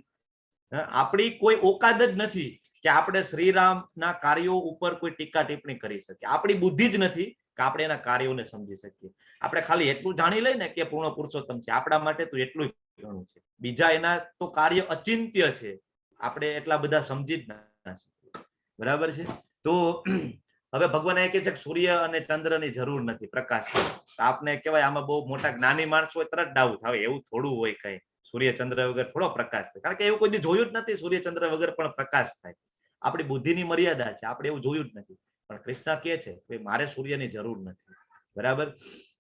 આપણી કોઈ ઓકાદ જ નથી કે આપણે શ્રીરામના કાર્યો ઉપર કોઈ ટીકા ટિપ્પણી કરી શકીએ. આપણી બુદ્ધિ જ નથી કે આપણે એના કાર્યોને સમજી શકીએ. આપણે ખાલી એટલું જાણી લઈને કે પૂર્ણ પુરુષોત્તમ છે, આપણા માટે તો એટલું ઘણું છે. બીજા એના તો કાર્ય અચિંત્ય છે, આપણે એટલા બધા સમજી જ ના શકીએ. બરાબર છે. તો હવે ભગવાન એ કહે છે કે સૂર્ય અને ચંદ્રની જરૂર નથી પ્રકાશ. આપને કહેવાય આમાં બહુ મોટા જ્ઞાની માણસો હોય તરત ડાઉટ આવે, એવું થોડું હોય કઈ સૂર્ય ચંદ્ર વગર થોડો પ્રકાશ થાય, કારણ કે એવું કોઈ દી જોયું જ નથી સૂર્ય ચંદ્ર વગર પણ પ્રકાશ થાય. આપણી બુદ્ધિની મર્યાદા છે, આપણે એવું જોયું જ નથી. પણ કૃષ્ણ કહે છે કે મારે સૂર્યની જરૂર નથી. બરાબર.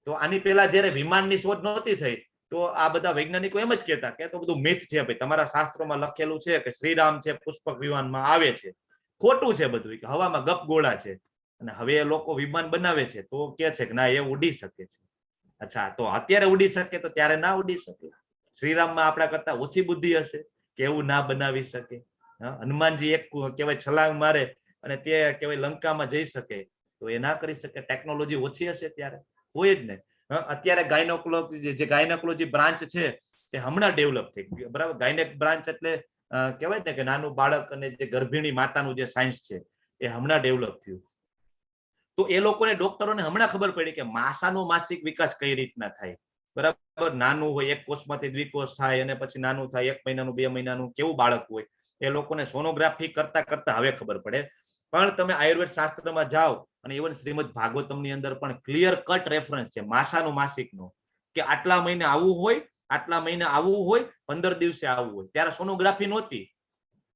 તો આની પહેલા જયારે વિમાનની શોધ નહોતી થઈ તો આ બધા વૈજ્ઞાનિકો એમ જ કહેતા કે તો બધું મિથ છે, ભાઈ તમારા શાસ્ત્રોમાં લખેલું છે કે શ્રીરામ છે પુષ્પક વિમાનમાં આવે છે, ખોટું છે બધું, કે હવામાં ગપ ગોળા છે. અને હવે એ લોકો વિમાન બનાવે છે તો કે છે કે ના એ ઉડી શકે છે. અચ્છા, તો અત્યારે ઉડી શકે તો ત્યારે ના ઉડી શકે? શ્રીરામમાં આપણા કરતા ઓછી બુદ્ધિ હશે કે એવું ના બનાવી શકે? હનુમાનજી એક કહેવાય છલાંગ મારે અને તે કહેવાય લંકામાં જઈ શકે, તો એ ના કરી શકે? ટેકનોલોજી ઓછી હશે ત્યારે? હોય જ ને. અત્યારે ગાયનેકોલોજી બ્રાન્ચ છે એ હમણાં ડેવલપ થઈ ગયું. બરાબર. ગાયનેક બ્રાન્ચ એટલે કહેવાય ને કે નાનું બાળક અને જે ગર્ભિણી માતાનું જે સાયન્સ છે એ હમણાં ડેવલપ થયું. તો એ લોકોને ડોક્ટરોને હમણાં ખબર પડી કે માસાનો માસિક વિકાસ કઈ રીતના થાય. બરાબર. નાનું હોય એક કોષમાંથી દ્વિકોષ થાય અને પછી નાનું થાય 1 મહિનાનું 2 મહિનાનું કેવું બાળક હોય એ લોકોને સોનોગ્રાફી કરતા કરતા હવે ખબર પડે. પણ તમે આયુર્વેદ શાસ્ત્રમાં જાઓ અને ઇવન શ્રીમદ ભાગવતમની અંદર પણ ક્લિયર કટ રેફરન્સ છે માસાનું માસિકનો, કે આટલા મહિને આવું હોય, આટલા મહિને આવું હોય, 15 દિવસે આવું હોય. ત્યારે સોનોગ્રાફી નહોતી.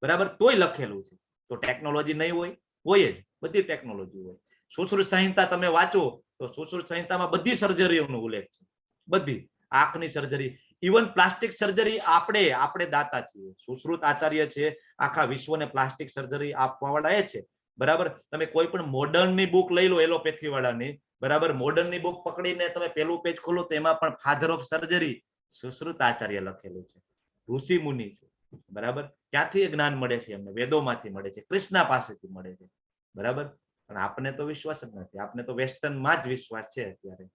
બરાબર. તોય લખેલું છે. તો ટેકનોલોજી નહીં હોય? હોય જ, બધી ટેકનોલોજી હોય. સુશ્રુત સંહિતા તમે વાંચો તો સુશ્રુત સંહિતામાં બધી સર્જરીઓનો ઉલ્લેખ છે. બધી. આંખની સર્જરી, ઇવન પ્લાસ્ટિક સર્જરી આપણે દાતા છીએ. સુશ્રુત આચાર્ય છે, આખા વિશ્વને પ્લાસ્ટિક સર્જરી આપવા વાળા એ છે. બરાબર. તમે કોઈ પણ મોડર્નની બુક લઈ લો એલોપેથી વાળાની, બરાબર, મોડર્નની બુક પકડીને તમે પેલું પેજ ખોલો તો એમાં પણ father of surgery Sushruta Acharya લખેલું છે. ઋષિ મુનિ છે. બરાબર. ક્યાંથી જ્ઞાન મળે છે એમને? વેદોમાંથી મળે છે, કૃષ્ણ પાસેથી મળે છે. બરાબર. પણ આપણે તો વિશ્વાસ જ નથી. આપણે તો વેસ્ટર્નમાં જ વિશ્વાસ છે અત્યારે.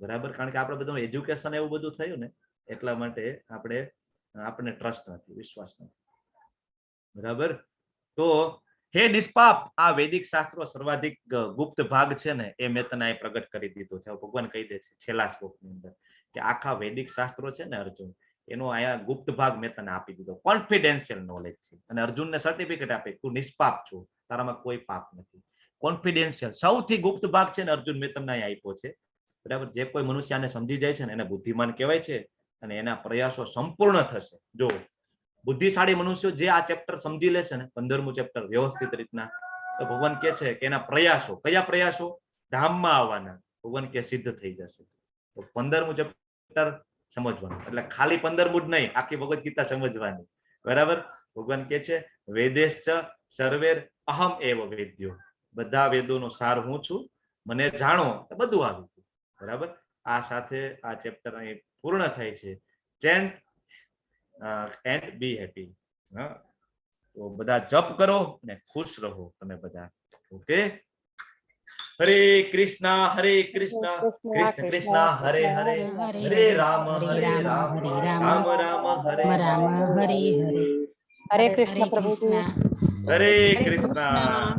બરાબર. કારણ કે આપણે બધું એજ્યુકેશન એવું બધું થયું ને એટલા માટે આપણને ટ્રસ્ટ નથી, વિશ્વાસ નથી. બરાબર. તો હે નિષ્પાપ, આ વૈદિક શાસ્ત્રો સર્વાધિક ગુપ્ત ભાગ છે ને એ મેં તને પ્રગટ કરી દીધો છે. ભગવાન કહી દે છે છેલ્લા શ્લોકની અંદર કે આખા વૈદિક શાસ્ત્રો છે ને અર્જુન, એનો આયા ગુપ્ત ભાગ મેં તને આપી દીધો. કોન્ફિડેન્શિયલ નોલેજ છે. અને અર્જુનને સર્ટિફિકેટ આપે તું નિષ્પાપ છો, તારામાં કોઈ પાપ નથી. કોન્ફિડેન્શિયલ સૌથી ગુપ્ત ભાગ છે ને અર્જુન મેં તમને અહીંયા આપ્યો છે. બરાબર. જે કોઈ મનુષ્ય આને સમજી જાય છે ને એને બુદ્ધિમાન કહેવાય છે અને એના પ્રયાસો સંપૂર્ણ થશે. જો બુદ્ધિશાળી મનુષ્યો જે આ ચેપ્ટર સમજી લેશે ને 15મું ચેપ્ટર વ્યવસ્થિત રીતના, તો ભગવાન કહે છે કે એના પ્રયાસો, કયા પ્રયાસો? ધામમાં આવવાના. ભગવાન કે સિદ્ધ થઈ જશે. તો 15મું ચેપ્ટર સમજવાનું, એટલે ખાલી 15મું જ નહીં, આખી ભગવદ ગીતા સમજવાની. બરાબર. ભગવાન કે છે વેદેશ્ચ સર્વેર અહમ એવ વેદ્યો, બધા વેદોનો સાર હું છું, મને જાણો બધું આવી ગયું. બરાબર. આ સાથે આ ચેપ્ટર અહીં પૂર્ણ થાય છે. ચેન્ટ એન્ડ બી હેપી. તો બધા જપ કરો અને ખુશ રહો તમે બધા. ઓકે. હરે કૃષ્ણ કૃષ્ણ કૃષ્ણ હરે હરે, હરે રામ રામ રામ હરે હરે હરે કૃષ્ણ પ્રભુજી. હરે કૃષ્ણ.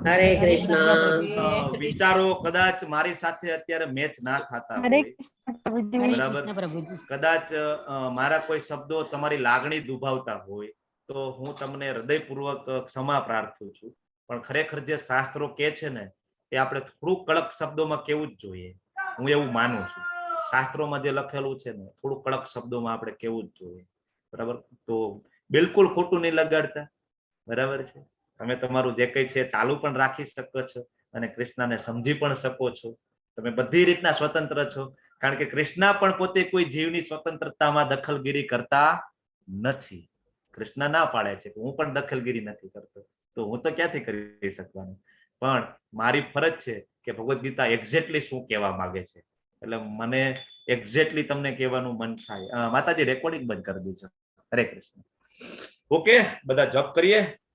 હરે કૃષ્ણ. વિચારો કદાચ મારી સાથે અત્યારે મેચ ના થતા હરે હોય, કૃષ્ણ પ્રભુજી. બરાબર, કદાચ મારા કોઈ શબ્દો તમારી લાગણી દુભાવતા હોય તો હું તમને હૃદયપૂર્વક ક્ષમા પ્રાર્થું છું. પણ ખરેખર જે શાસ્ત્રો કે છે ને એ આપણે થોડું કડક શબ્દોમાં કેવું જ જોઈએ. હું એવું માનું છું. શાસ્ત્રોમાં જે લખેલું છે ને થોડું કડક શબ્દોમાં આપણે કેવું જ જોઈએ. બરાબર. તો બિલકુલ ખોટું નહીં લગાડતા. બરાબર છે. તમે તમારું જે કઈ છે ચાલુ પણ રાખી શકો છો અને કૃષ્ણને સમજી પણ શકો છો. તમે બધી રીતના સ્વતંત્ર છો, કારણ કે કૃષ્ણ પણ પોતે કોઈ જીવની સ્વતંત્રતામાં દખલગીરી કરતા નથી. કૃષ્ણ ના પાડે છે કે હું પણ દખલગીરી નથી કરતો, તો હું તો ક્યાંથી કરી શકવાનું. પણ મારી ફરજ છે કે ભગવદ ગીતા એક્ઝેક્ટલી શું કહેવા માંગે છે, એટલે મને એક્ઝેક્ટલી તમને કહેવાનું મન થાય. માતાજી રેકોર્ડિંગ બંધ કરી દીધું. હરે કૃષ્ણ. ઓકે. બધા જપ કરીએ.